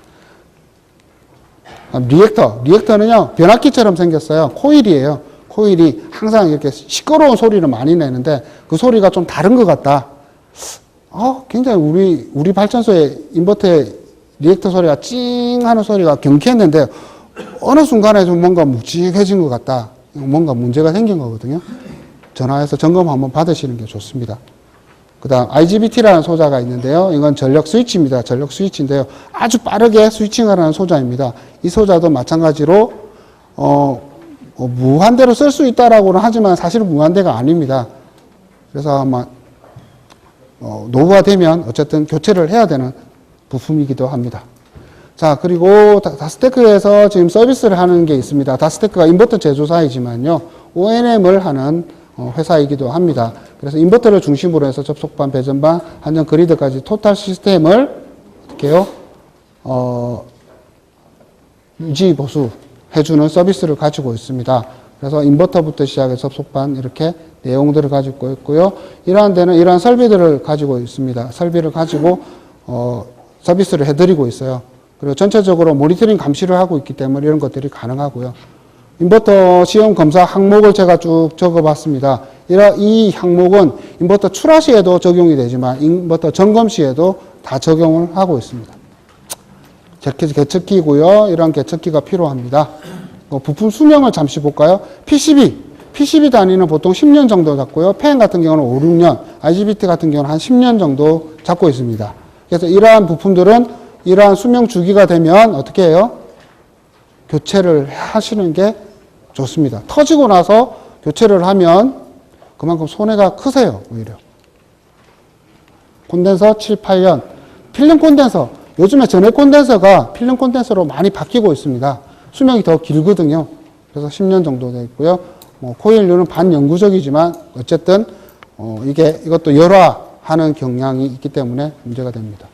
리액터는요, 변압기처럼 생겼어요. 코일이에요. 코일이 항상 이렇게 시끄러운 소리를 많이 내는데 그 소리가 좀 다른 것 같다. 굉장히 우리 발전소의 인버터의 리액터 소리가 찡 하는 소리가 경쾌했는데 어느 순간에 좀 뭔가 묵직해진 것 같다. 뭔가 문제가 생긴 거거든요. 전화해서 점검 한번 받으시는 게 좋습니다. 그 다음 IGBT라는 소자가 있는데요. 이건 전력 스위치입니다. 전력 스위치인데요. 아주 빠르게 스위칭을 하는 소자입니다. 이 소자도 마찬가지로 무한대로 쓸 수 있다라고는 하지만 사실은 무한대가 아닙니다. 그래서 아마 노후가 되면 어쨌든 교체를 해야 되는 부품이기도 합니다. 자, 그리고 다스테크에서 지금 서비스를 하는 게 있습니다. 다스테크가 인버터 제조사이지만요, ONM을 하는 회사이기도 합니다. 그래서 인버터를 중심으로 해서 접속반, 배전반, 한전 그리드까지 토탈 시스템을 어떻게 해요? 유지, 보수 해주는 서비스를 가지고 있습니다. 그래서 인버터부터 시작해서 접속반 이렇게 내용들을 가지고 있고요. 이러한 데는 이러한 설비들을 가지고 있습니다. 설비를 가지고 서비스를 해드리고 있어요. 그리고 전체적으로 모니터링 감시를 하고 있기 때문에 이런 것들이 가능하고요. 인버터 시험 검사 항목을 제가 쭉 적어봤습니다. 이 항목은 인버터 출하 시에도 적용이 되지만 인버터 점검 시에도 다 적용을 하고 있습니다. 개척기고요. 이러한 개척기가 필요합니다. 부품 수명을 잠시 볼까요? PCB 단위는 보통 10년 정도 잡고요. 팬 같은 경우는 5, 6년, IGBT 같은 경우는 한 10년 정도 잡고 있습니다. 그래서 이러한 부품들은 이러한 수명 주기가 되면 어떻게 해요? 교체를 하시는 게 좋습니다. 터지고 나서 교체를 하면 그만큼 손해가 크세요, 오히려. 콘덴서 7, 8년. 필름 콘덴서. 요즘에 전해 콘덴서가 필름 콘덴서로 많이 바뀌고 있습니다. 수명이 더 길거든요. 그래서 10년 정도 되어 있고요. 코일류는 반영구적이지만 어쨌든 이것도 열화하는 경향이 있기 때문에 문제가 됩니다.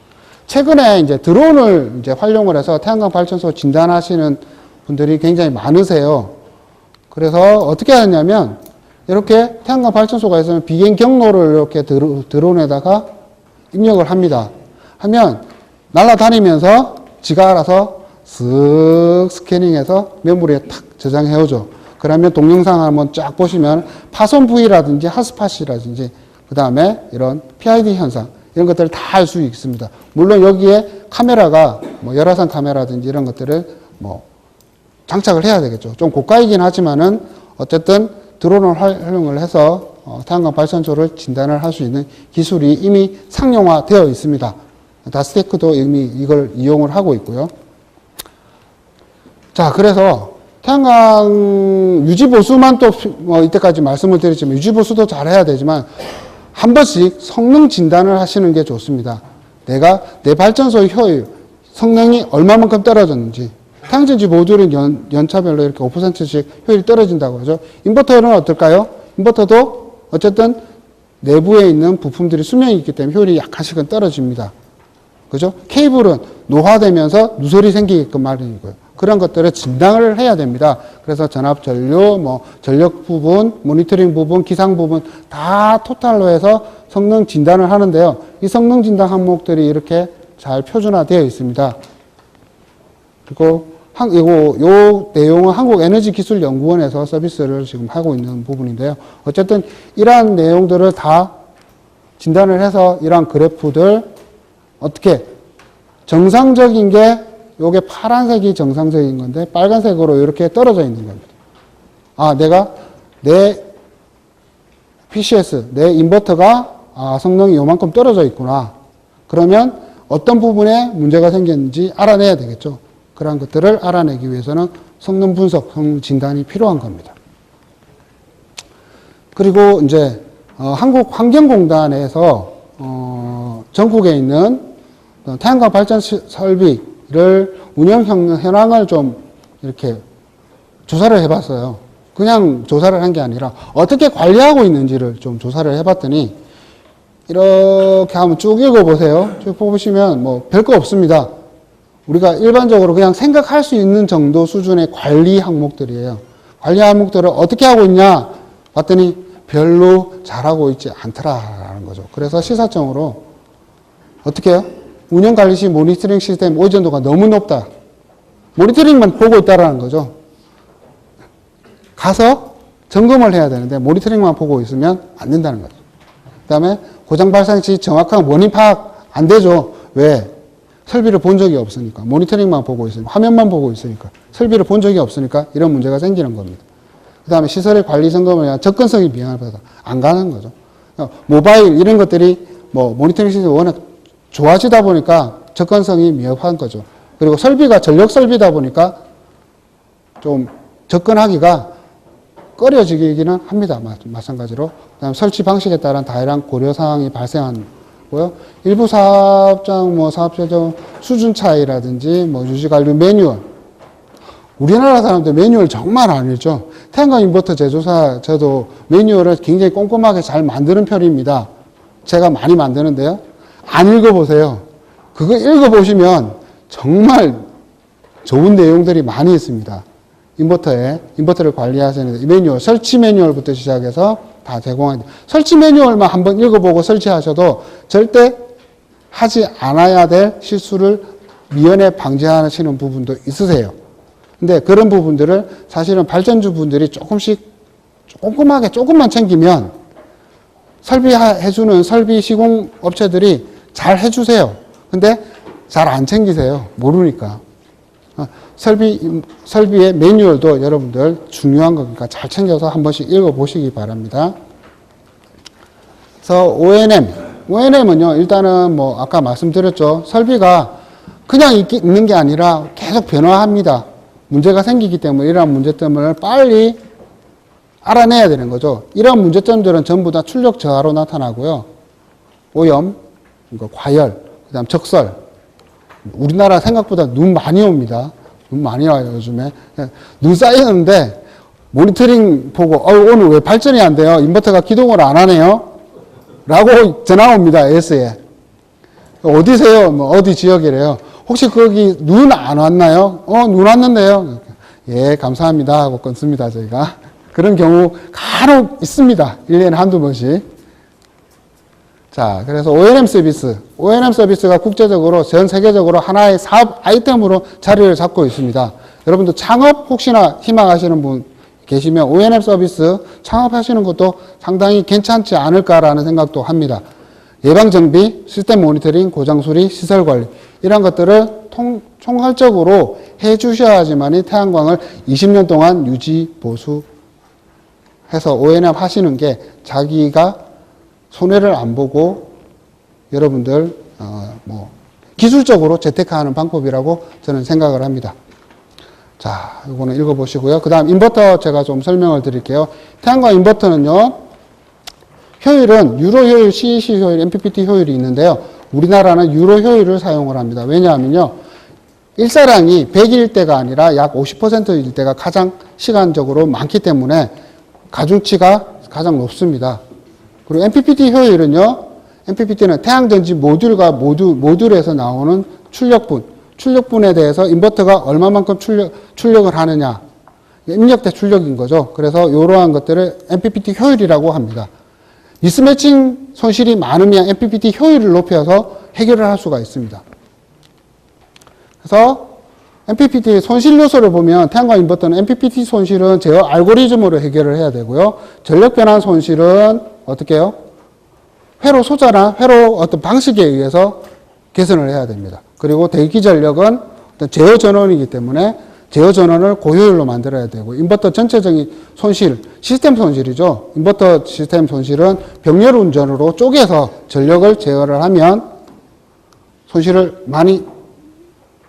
최근에 이제 드론을 이제 활용을 해서 태양광 발전소 진단하시는 분들이 굉장히 많으세요. 그래서 어떻게 하냐면 이렇게 태양광 발전소가 있으면 비행 경로를 이렇게 드론에다가 입력을 합니다. 하면 날아다니면서 지가 알아서 쓱 스캐닝해서 메모리에 탁 저장해 오죠. 그러면 동영상 한번 쫙 보시면 파손 부위라든지 핫스팟이라든지 그 다음에 이런 PID 현상 이런 것들을 다 알 수 있습니다. 물론 여기에 카메라가 열화상 카메라든지 이런 것들을 장착을 해야 되겠죠. 좀 고가이긴 하지만은 어쨌든 드론을 활용을 해서 태양광 발전소를 진단을 할 수 있는 기술이 이미 상용화되어 있습니다. 다스테크도 이미 이걸 이용을 하고 있고요. 자, 그래서 태양광 유지보수만 또 이때까지 말씀을 드렸지만 유지보수도 잘 해야 되지만 한 번씩 성능 진단을 하시는 게 좋습니다. 내가 내 발전소의 효율, 성능이 얼마만큼 떨어졌는지 태양전지 모듈은 연차별로 이렇게 5%씩 효율이 떨어진다고 하죠. 인버터는 어떨까요? 인버터도 어쨌든 내부에 있는 부품들이 수명이 있기 때문에 효율이 약간씩은 떨어집니다. 그죠? 케이블은 노화되면서 누설이 생기게끔 마련이고요. 그런 것들을 진단을 해야 됩니다. 그래서 전압 전류, 전력 부분, 모니터링 부분, 기상 부분 다 토탈로 해서 성능 진단을 하는데요. 이 성능 진단 항목들이 이렇게 잘 표준화되어 있습니다. 그리고 요 내용은 한국에너지기술연구원에서 서비스를 지금 하고 있는 부분인데요. 어쨌든 이러한 내용들을 다 진단을 해서 이러한 그래프들 어떻게 정상적인 게 요게 파란색이 정상적인 건데 빨간색으로 이렇게 떨어져 있는 겁니다. 아, 내가 내 PCS, 내 인버터가 성능이 요만큼 떨어져 있구나. 그러면 어떤 부분에 문제가 생겼는지 알아내야 되겠죠. 그런 것들을 알아내기 위해서는 성능 분석, 성능 진단이 필요한 겁니다. 그리고 이제 한국환경공단에서 전국에 있는 태양광 발전 설비를 운영 현황을 좀 이렇게 조사를 해봤어요. 그냥 조사를 한 게 아니라 어떻게 관리하고 있는지를 좀 조사를 해봤더니 이렇게 한번 쭉 읽어보세요. 쭉 보시면 뭐 별거 없습니다. 우리가 일반적으로 그냥 생각할 수 있는 정도 수준의 관리 항목들이에요. 관리 항목들을 어떻게 하고 있냐 봤더니 별로 잘하고 있지 않더라라는 거죠. 그래서 시사점으로 어떻게 해요? 운영관리 시 모니터링 시스템 의존도가 너무 높다. 모니터링만 보고 있다라는 거죠. 가서 점검을 해야 되는데 모니터링만 보고 있으면 안 된다는 거죠. 그 다음에 고장 발생 시 정확한 원인 파악 안 되죠. 왜? 설비를 본 적이 없으니까. 모니터링만 보고 있으니까. 화면만 보고 있으니까. 설비를 본 적이 없으니까 이런 문제가 생기는 겁니다. 그 다음에 시설의 관리 점검을 위한 접근성이 미흡하다. 안 가는 거죠. 모바일 이런 것들이 모니터링 시스템이 워낙 좋아지다 보니까 접근성이 미흡한 거죠. 그리고 설비가 전력 설비다 보니까 좀 접근하기가 꺼려지기는 합니다. 마찬가지로. 그다음 설치 방식에 따른 다양한 고려 사항이 발생하고요. 일부 사업장, 사업자적 수준 차이라든지, 유지관리 매뉴얼. 우리나라 사람들 매뉴얼 정말 안 읽죠. 태양광 인버터 제조사, 저도 매뉴얼을 굉장히 꼼꼼하게 잘 만드는 편입니다. 제가 많이 만드는데요. 안 읽어보세요. 그거 읽어보시면 정말 좋은 내용들이 많이 있습니다. 인버터를 관리하시는 이 매뉴얼, 설치 매뉴얼부터 시작해서 다 제공합니다. 설치 매뉴얼만 한번 읽어보고 설치하셔도 절대 하지 않아야 될 실수를 미연에 방지하시는 부분도 있으세요. 근데 그런 부분들을 사실은 발전주 분들이 조금씩 꼼꼼하게 조금만 챙기면 설비해주는 설비 시공 업체들이 잘 해주세요. 근데 잘 안 챙기세요. 모르니까. 설비의 매뉴얼도 여러분들 중요한 거니까 잘 챙겨서 한 번씩 읽어보시기 바랍니다. 그래서 ONM은요, 일단은 아까 말씀드렸죠. 설비가 그냥 있는 게 아니라 계속 변화합니다. 문제가 생기기 때문에 이러한 문제점을 빨리 알아내야 되는 거죠. 이런 문제점들은 전부 다 출력 저하로 나타나고요. 오염, 과열, 그 다음 적설. 우리나라 생각보다 눈 많이 옵니다. 눈 많이 와요, 요즘에. 눈 쌓이는데 모니터링 보고 오늘 왜 발전이 안 돼요? 인버터가 기동을 안 하네요? 라고 전화 옵니다, AS에. 어디세요? 어디 지역이래요. 혹시 거기 눈 안 왔나요? 눈 왔는데요. 예, 감사합니다 하고 끊습니다, 저희가. 그런 경우 간혹 있습니다. 1년에 한두 번씩. 자, 그래서 ONM 서비스가 국제적으로 전 세계적으로 하나의 사업 아이템으로 자리를 잡고 있습니다. 여러분들 창업 혹시나 희망하시는 분 계시면 ONM 서비스 창업하시는 것도 상당히 괜찮지 않을까라는 생각도 합니다. 예방정비, 시스템 모니터링, 고장수리, 시설관리 이런 것들을 총괄적으로 해주셔야지만이 태양광을 20년 동안 유지, 보수해서 ONM 하시는 게 자기가 손해를 안 보고 여러분들 기술적으로 재테크하는 방법이라고 저는 생각을 합니다. 자, 이거는 읽어보시고요. 그 다음 인버터 제가 좀 설명을 드릴게요. 태양광 인버터는요, 효율은 유로 효율, CEC 효율, MPPT 효율이 있는데요. 우리나라는 유로 효율을 사용을 합니다. 왜냐하면요, 일사량이 100일 때가 아니라 약 50%일 때가 가장 시간적으로 많기 때문에 가중치가 가장 높습니다. 그리고 MPPT 효율은요, MPPT는 태양전지 모듈과 모듈에서 나오는 출력분에 대해서 인버터가 얼마만큼 출력을 하느냐, 입력대 출력인 거죠. 그래서 이러한 것들을 MPPT 효율이라고 합니다. 미스매칭 손실이 많으면 MPPT 효율을 높여서 해결을 할 수가 있습니다. 그래서 MPPT 손실 요소를 보면 태양광 인버터는 MPPT 손실은 제어 알고리즘으로 해결을 해야 되고요. 전력 변환 손실은 어떻게 해요? 회로 소자나 회로 어떤 방식에 의해서 개선을 해야 됩니다. 그리고 대기 전력은 어떤 제어 전원이기 때문에 제어 전원을 고효율로 만들어야 되고, 인버터 전체적인 손실, 시스템 손실이죠. 인버터 시스템 손실은 병렬 운전으로 쪼개서 전력을 제어를 하면 손실을 많이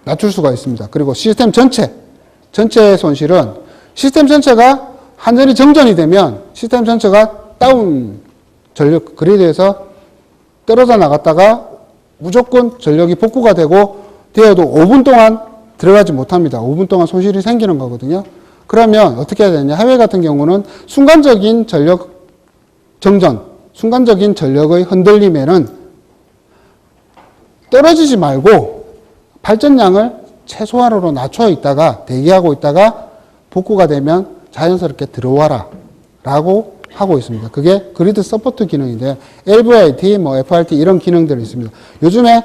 낮출 수가 있습니다. 그리고 시스템 전체의 손실은 시스템 전체가 완전히 정전이 되면 시스템 전체가 다운 전력 그리드에서 떨어져 나갔다가 무조건 전력이 복구가 되어도 5분 동안 들어가지 못합니다. 5분 동안 손실이 생기는 거거든요. 그러면 어떻게 해야 되냐? 해외 같은 경우는 순간적인 전력 정전, 순간적인 전력의 흔들림에는 떨어지지 말고 발전량을 최소한으로 낮춰 있다가 대기하고 있다가 복구가 되면 자연스럽게 들어와라 라고 하고 있습니다. 그게 그리드 서포트 기능인데요. LVIT, FRT 이런 기능들이 있습니다. 요즘에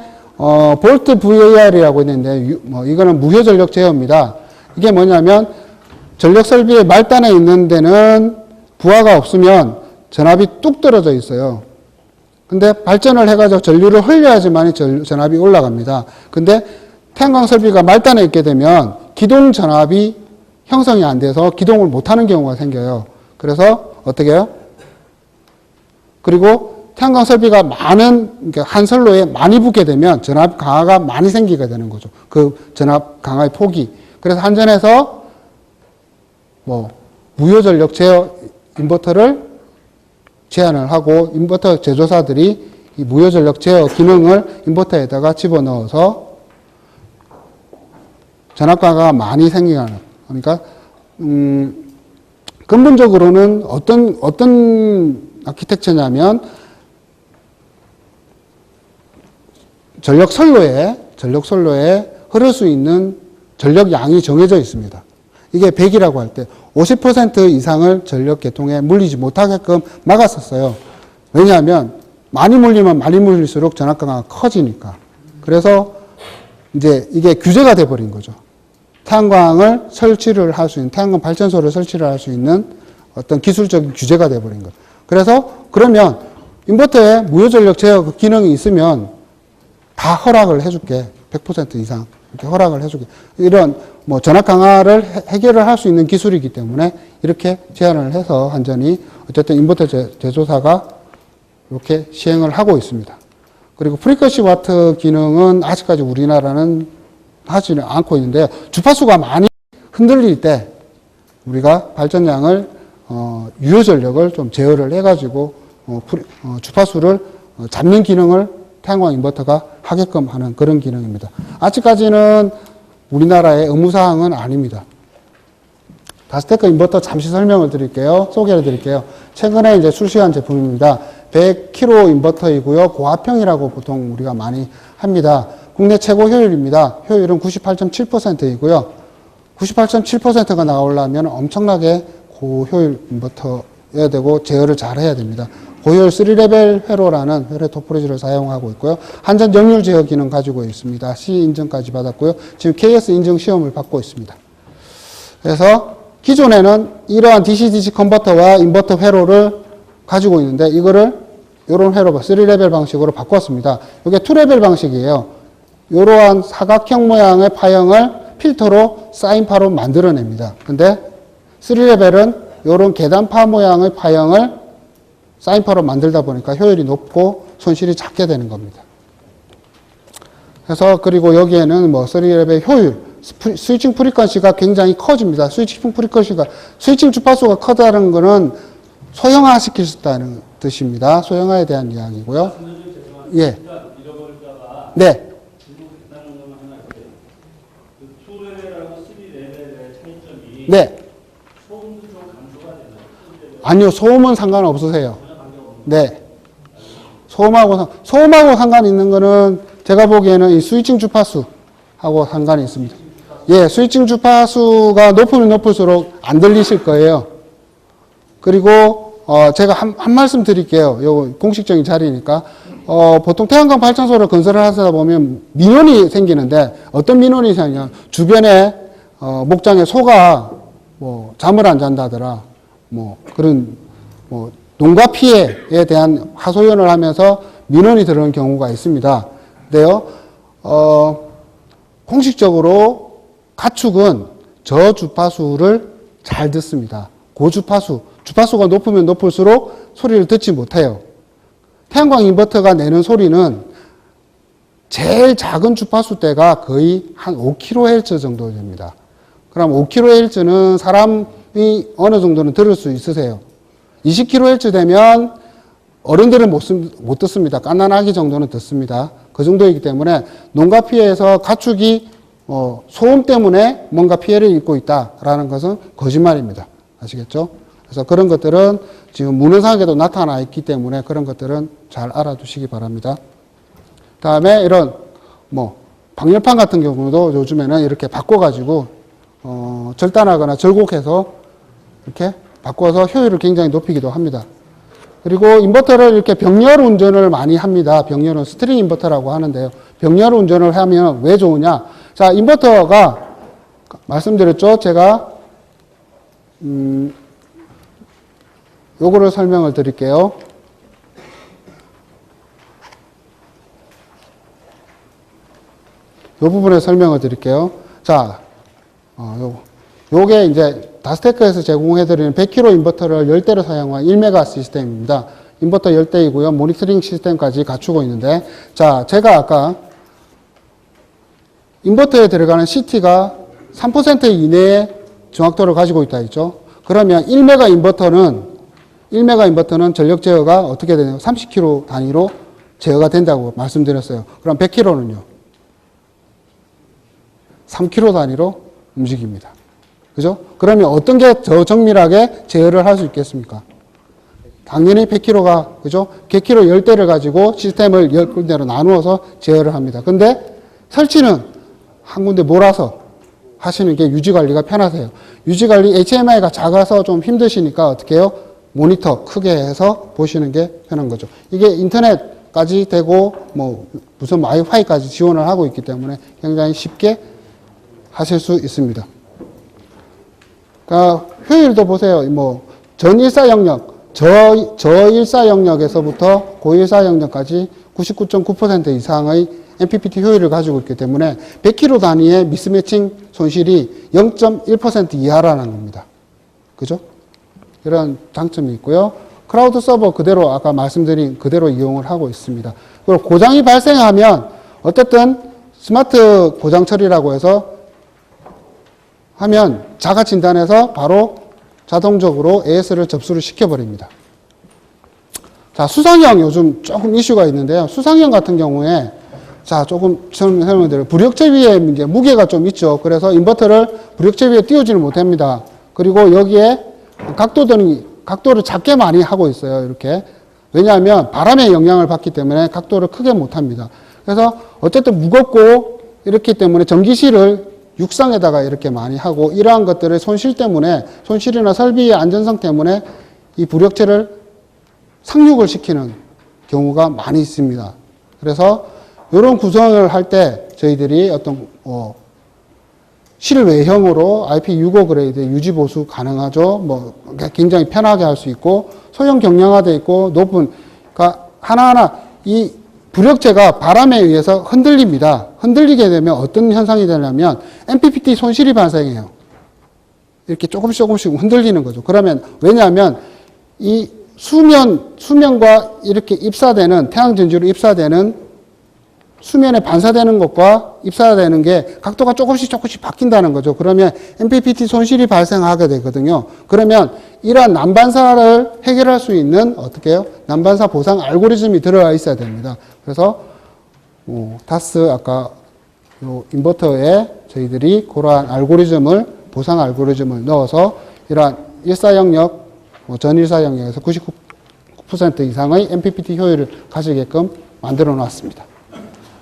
볼트 VAR이라고 있는데 이거는 무효 전력 제어입니다. 이게 뭐냐면 전력 설비의 말단에 있는 데는 부하가 없으면 전압이 뚝 떨어져 있어요. 근데 발전을 해가지고 전류를 흘려야지만 전압이 올라갑니다. 근데 태양광 설비가 말단에 있게 되면 기동 전압이 형성이 안 돼서 기동을 못하는 경우가 생겨요. 그래서 어떻게 해요? 그리고 태양광 설비가 그러니까 한 선로에 많이 붙게 되면 전압 강화가 많이 생기게 되는 거죠. 그 전압 강화의 폭이. 그래서 한전에서 무효 전력 제어 인버터를 제안을 하고, 인버터 제조사들이 이 무효 전력 제어 기능을 인버터에다가 집어넣어서 전압 강화가 많이 생기는, 그러니까 근본적으로는 어떤 아키텍처냐면 전력 선로에 흐를 수 있는 전력 양이 정해져 있습니다. 이게 100이라고 할 때 50% 이상을 전력 계통에 물리지 못하게끔 막았었어요. 왜냐하면 많이 물리면 많이 물릴수록 전압 강화가 커지니까. 그래서 이제 이게 규제가 돼버린 거죠. 태양광을 설치를 할 수 있는, 태양광 발전소를 설치를 할 수 있는 어떤 기술적인 규제가 돼버린 거죠. 그래서 그러면 인버터에 무효 전력 제어 그 기능이 있으면 다 허락을 해줄게. 100% 이상 이렇게 허락을 해줄게. 이런 전압 강화를 해결을 할 수 있는 기술이기 때문에 이렇게 제안을 해서 한전이 어쨌든 인버터 제조사가 이렇게 시행을 하고 있습니다. 그리고 프리커시 와트 기능은 아직까지 우리나라는 하지는 않고 있는데요. 주파수가 많이 흔들릴 때 우리가 발전량을 유효 전력을 좀 제어를 해가지고 주파수를 잡는 기능을 태양광 인버터가 하게끔 하는 그런 기능입니다. 아직까지는 우리나라의 의무사항은 아닙니다. 다스테크 인버터 잠시 설명을 드릴게요. 소개를 드릴게요. 최근에 이제 출시한 제품입니다. 100kW 인버터이고요. 고압형이라고 보통 우리가 많이 합니다. 국내 최고 효율입니다. 효율은 98.7%이고요. 98.7%가 나오려면 엄청나게 고효율 인버터여야 되고 제어를 잘 해야 됩니다. 고효율 3레벨 회로라는 회로 토포로지를 사용하고 있고요. 한전 역률 제어 기능 가지고 있습니다. C 인증까지 받았고요. 지금 KS 인증 시험을 받고 있습니다. 그래서 기존에는 이러한 DC-DC 컨버터와 인버터 회로를 가지고 있는데 이거를 이런 회로 3레벨 방식으로 바꿨습니다. 이게 2레벨 방식이에요. 이러한 사각형 모양의 파형을 필터로 사인파로 만들어냅니다. 근데 3레벨은 이런 계단파 모양의 파형을 사인파로 만들다 보니까 효율이 높고 손실이 작게 되는 겁니다. 그래서 그리고 여기에는 3레벨 효율, 스위칭 프리퀀시가 굉장히 커집니다. 스위칭 주파수가 커다는 것은 소형화시킬 수 있다는 뜻입니다. 소형화에 대한 이야기고요. 예. 네. 네. 아니요, 소음은 상관없으세요. 네. 소음하고 상관이 있는 거는 제가 보기에는 이 스위칭 주파수하고 상관이 있습니다. 예, 스위칭 주파수가 높으면 높을수록 안 들리실 거예요. 그리고, 제가 한 말씀 드릴게요. 요 공식적인 자리니까. 보통 태양광 발전소를 건설을 하다 보면 민원이 생기는데 어떤 민원이 생기냐. 주변에, 목장에 소가 뭐 잠을 안 잔다더라. 뭐 그런, 뭐 농가 피해에 대한 하소연을 하면서 민원이 들어오는 경우가 있습니다. 근데요, 공식적으로 가축은 저주파수를 잘 듣습니다. 주파수가 높으면 높을수록 소리를 듣지 못해요. 태양광 인버터가 내는 소리는 제일 작은 주파수대가 거의 한 5kHz 정도 됩니다. 그럼 5kHz는 사람이 어느 정도는 들을 수 있으세요. 20kHz 되면 어른들은 못 듣습니다. 갓난아기 정도는 듣습니다. 그 정도이기 때문에 농가 피해에서 가축이 소음 때문에 뭔가 피해를 입고 있다라는 것은 거짓말입니다. 아시겠죠? 그래서 그런 것들은 지금 문헌상에도 나타나 있기 때문에 그런 것들은 잘 알아두시기 바랍니다. 다음에 이런 방열판 같은 경우도 요즘에는 이렇게 바꿔가지고 절단하거나 절곡해서 이렇게 바꿔서 효율을 굉장히 높이기도 합니다. 그리고 인버터를 이렇게 병렬 운전을 많이 합니다. 병렬은 스트링 인버터라고 하는데요. 병렬 운전을 하면 왜 좋으냐? 자, 인버터가 말씀드렸죠. 제가 요거를 설명을 드릴게요. 요 부분에 설명을 드릴게요. 자, 요게 이제 다스테크에서 제공해드리는 100kW 인버터를 10대로 사용한 1메가 시스템입니다. 인버터 10대이고요. 모니터링 시스템까지 갖추고 있는데, 자, 제가 아까 인버터에 들어가는 CT가 3% 이내의 정확도를 가지고 있다 했죠. 그러면 1메가 인버터는 전력 제어가 어떻게 되냐면 30kW 단위로 제어가 된다고 말씀드렸어요. 그럼 100kW는요? 3kW 단위로 움직입니다. 그죠? 그러면 어떤 게 더 정밀하게 제어를 할 수 있겠습니까? 당연히 100kW가, 그죠? 100kW 10대를 가지고 시스템을 10군데로 나누어서 제어를 합니다. 근데 설치는 한 군데 몰아서 하시는 게 유지관리가 편하세요. 유지관리 HMI가 작아서 좀 힘드시니까 어떻게 해요? 모니터 크게 해서 보시는 게 편한 거죠. 이게 인터넷까지 되고, 무슨 와이파이까지 지원을 하고 있기 때문에 굉장히 쉽게 하실 수 있습니다. 그러니까 효율도 보세요. 전일사 영역, 저일사 영역에서부터 고일사 영역까지 99.9% 이상의 MPPT 효율을 가지고 있기 때문에 100kW 단위의 미스매칭 손실이 0.1% 이하라는 겁니다. 그죠? 이런 장점이 있고요. 크라우드 서버 그대로 아까 말씀드린 그대로 이용을 하고 있습니다. 그리고 고장이 발생하면 어쨌든 스마트 고장 처리라고 해서 하면 자가 진단해서 바로 자동적으로 AS를 접수를 시켜버립니다. 자, 수상형 요즘 조금 이슈가 있는데요. 수상형 같은 경우에 자, 조금 설명드려요. 부력재 위에 이제 무게가 좀 있죠. 그래서 인버터를 부력재 위에 띄우지는 못합니다. 그리고 여기에 각도를 작게 많이 하고 있어요. 이렇게. 왜냐하면 바람의 영향을 받기 때문에 각도를 크게 못합니다. 그래서 어쨌든 무겁고 이렇기 때문에 전기실을 육상에다가 이렇게 많이 하고 이러한 것들의 손실이나 설비의 안전성 때문에 이 부력재를 상륙을 시키는 경우가 많이 있습니다. 그래서 이런 구성을 할 때 저희들이 어떤 실외형으로 IP65 그레이드 유지 보수 가능하죠. 굉장히 편하게 할 수 있고 소형 경량화되어 있고 높은 그러니까 하나하나 이 부력재가 바람에 의해서 흔들립니다. 흔들리게 되면 어떤 현상이 되냐면 MPPT 손실이 발생해요. 이렇게 조금씩 흔들리는 거죠. 그러면 왜냐하면 이 수면과 이렇게 입사되는 태양전지로 입사되는 수면에 반사되는 것과 입사되는 게 각도가 조금씩 바뀐다는 거죠. 그러면 MPPT 손실이 발생하게 되거든요. 그러면 이러한 난반사를 해결할 수 있는 어떻게 해요? 난반사 보상 알고리즘이 들어가 있어야 됩니다. 그래서 다스 아까 요 인버터에 저희들이 그러한 알고리즘을 보상 알고리즘을 넣어서 이러한 일사 영역, 전일사 영역에서 99% 이상의 MPPT 효율을 가지게끔 만들어 놨습니다.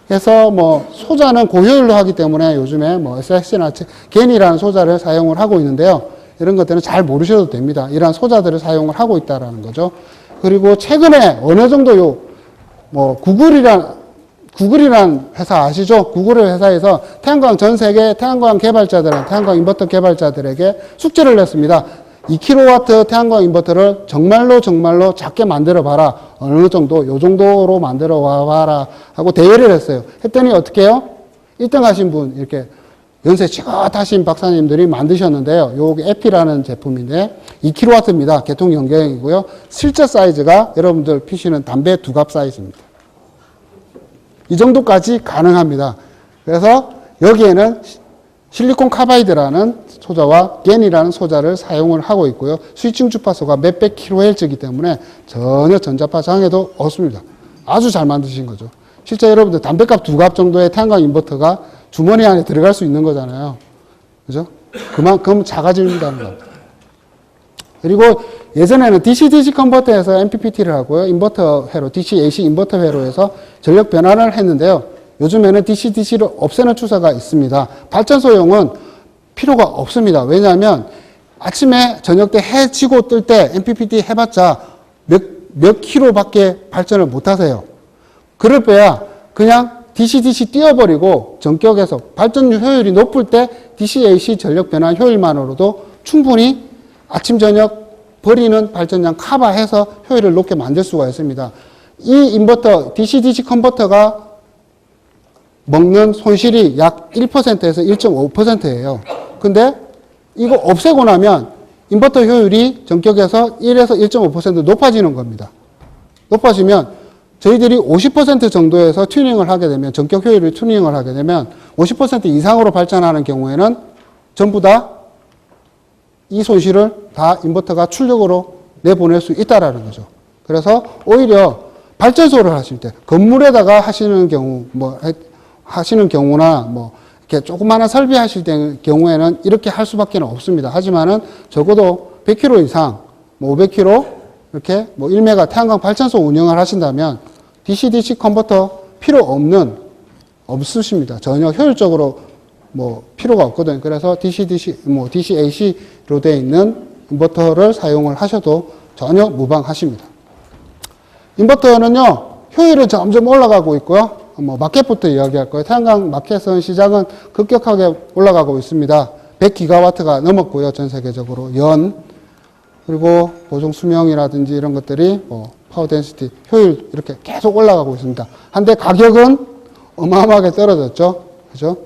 그래서 소자는 고효율로 하기 때문에 요즘에 SX나 겐이라는 소자를 사용을 하고 있는데요. 이런 것들은 잘 모르셔도 됩니다. 이러한 소자들을 사용을 하고 있다라는 거죠. 그리고 최근에 어느 정도 구글이란 회사 아시죠? 구글의 회사에서 태양광 전 세계 태양광 개발자들은 태양광 인버터 개발자들에게 숙제를 냈습니다. 2kW 태양광 인버터를 정말로 작게 만들어 봐라. 어느 정도, 요 정도로 만들어 와봐라. 하고 대회를 했어요. 했더니 어떻게 해요? 1등 하신 분, 이렇게 연세 지긋하신 박사님들이 만드셨는데요. 요게 에피라는 제품인데 2kW입니다. 계통 연경이고요. 실제 사이즈가 여러분들 피시는 담배 2갑 사이즈입니다. 이 정도까지 가능합니다. 그래서 여기에는 실리콘 카바이드라는 소자와 겐이라는 소자를 사용을 하고 있고요. 스위칭 주파수가 몇백 kHz이기 때문에 전혀 전자파 장애도 없습니다. 아주 잘 만드신 거죠. 실제 여러분들 담배값 2갑 정도의 태양광 인버터가 주머니 안에 들어갈 수 있는 거잖아요. 그죠? 그만큼 작아집니다는 겁니다. 그리고 예전에는 DC-DC 컨버터에서 MPPT를 하고요. 인버터 회로, DC-AC 인버터 회로에서 전력 변환을 했는데요. 요즘에는 DC-DC를 없애는 추세가 있습니다. 발전소용은 필요가 없습니다. 왜냐하면 아침에 저녁 때 해 지고 뜰 때 MPPT 해봤자 몇 킬로밖에 발전을 못 하세요. 그럴 바에야 그냥 DC-DC 띄워버리고 전격에서 발전 효율이 높을 때 DC-AC 전력 변환 효율만으로도 충분히 아침 저녁 버리는 발전량 커버해서 효율을 높게 만들 수가 있습니다. 이 인버터 DC-DC 컨버터가 먹는 손실이 약 1%에서 1.5%예요. 근데 이거 없애고 나면 인버터 효율이 전격에서 1에서 1.5% 높아지는 겁니다. 높아지면 저희들이 50% 정도에서 튜닝을 하게 되면, 전격 효율을 튜닝을 하게 되면 50% 이상으로 발전하는 경우에는 전부 다 이 손실을 다 인버터가 출력으로 내보낼 수 있다라는 거죠. 그래서 오히려 발전소를 하실 때, 건물에다가 하시는 경우나 이렇게 조그마한 설비 하실 경우에는 이렇게 할 수밖에 없습니다. 하지만은 적어도 100km 이상, 500km 이렇게 1메가 태양광 발전소 운영을 하신다면 DC-DC 컨버터 필요 없으십니다. 전혀 효율적으로 필요가 없거든요. 그래서 DC-AC로 되어 있는 인버터를 사용을 하셔도 전혀 무방하십니다. 인버터는요, 효율은 점점 올라가고 있고요. 마켓부터 이야기할 거예요. 태양광 마켓은 시장은 급격하게 올라가고 있습니다. 100기가와트가 넘었고요. 전 세계적으로 그리고 보정 수명이라든지 이런 것들이 파워 덴시티, 효율 이렇게 계속 올라가고 있습니다. 한데 가격은 어마어마하게 떨어졌죠. 그죠?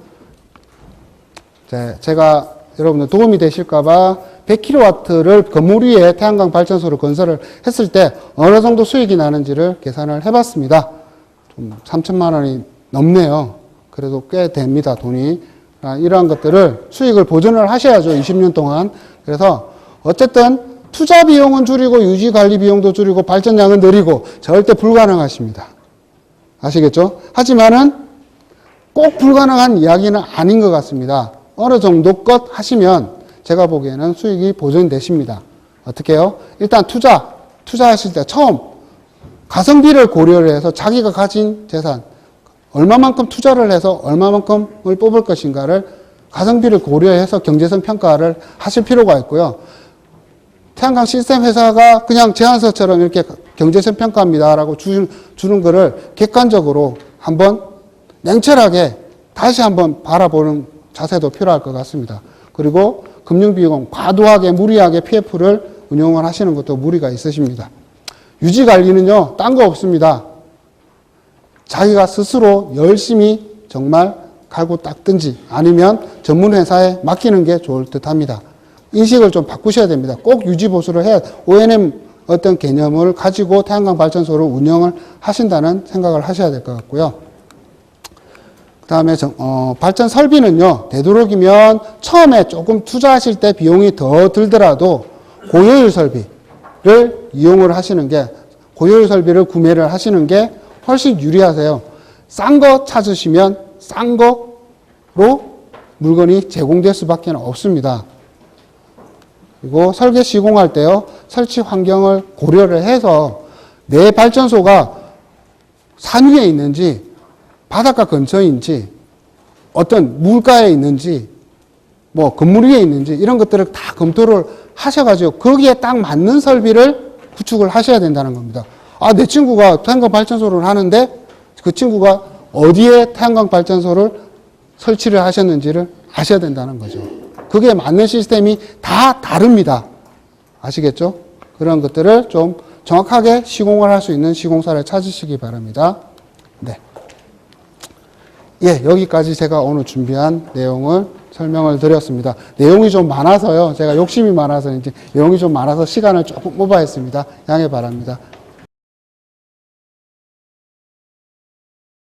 제가 여러분들 도움이 되실까봐 100kW를 건물 위에 태양광 발전소를 건설을 했을 때 어느 정도 수익이 나는지를 계산을 해봤습니다. 좀 3천만 원이 넘네요. 그래도 꽤 됩니다, 돈이. 이러한 것들을 수익을 보존을 하셔야죠, 20년 동안. 그래서 어쨌든 투자 비용은 줄이고 유지 관리 비용도 줄이고 발전량은 늘리고 절대 불가능하십니다. 아시겠죠? 하지만은 꼭 불가능한 이야기는 아닌 것 같습니다. 어느 정도 것 하시면 제가 보기에는 수익이 보존되십니다. 어떻게 해요? 일단 투자하실 때 처음 가성비를 고려를 해서 자기가 가진 재산, 얼마만큼 투자를 해서 얼마만큼을 뽑을 것인가를 가성비를 고려해서 경제성 평가를 하실 필요가 있고요. 태양광 시스템 회사가 그냥 제안서처럼 이렇게 경제성 평가입니다라고 주는 거를 객관적으로 한번 냉철하게 다시 한번 바라보는 자세도 필요할 것 같습니다. 그리고 금융비용 과도하게 무리하게 PF를 운용을 하시는 것도 무리가 있으십니다. 유지관리는요, 딴 거 없습니다. 자기가 스스로 열심히 정말 갈고 닦든지 아니면 전문회사에 맡기는 게 좋을 듯 합니다. 인식을 좀 바꾸셔야 됩니다. 꼭 유지보수를 해야 O&M 어떤 개념을 가지고 태양광 발전소를 운영을 하신다는 생각을 하셔야 될 것 같고요. 그 다음에 발전 설비는요, 되도록이면 처음에 조금 투자하실 때 비용이 더 들더라도 고효율 설비를 이용을 하시는 게, 고효율 설비를 구매를 하시는 게 훨씬 유리하세요. 싼 거 찾으시면 싼 거로 물건이 제공될 수밖에 없습니다. 그리고 설계 시공할 때요, 설치 환경을 고려를 해서 내 발전소가 산 위에 있는지, 바닷가 근처인지, 어떤 물가에 있는지, 뭐 건물 위에 있는지 이런 것들을 다 검토를 하셔가지고 거기에 딱 맞는 설비를 구축을 하셔야 된다는 겁니다. 아, 내 친구가 태양광 발전소를 하는데 그 친구가 어디에 태양광 발전소를 설치를 하셨는지를 아셔야 된다는 거죠. 그게 맞는 시스템이 다 다릅니다. 아시겠죠? 그런 것들을 좀 정확하게 시공을 할 수 있는 시공사를 찾으시기 바랍니다. 네. 예, 여기까지 제가 오늘 준비한 내용을 설명을 드렸습니다. 내용이 좀 많아서요. 제가 욕심이 많아서 이제 내용이 좀 많아서 시간을 조금 오버했습니다. 양해 바랍니다.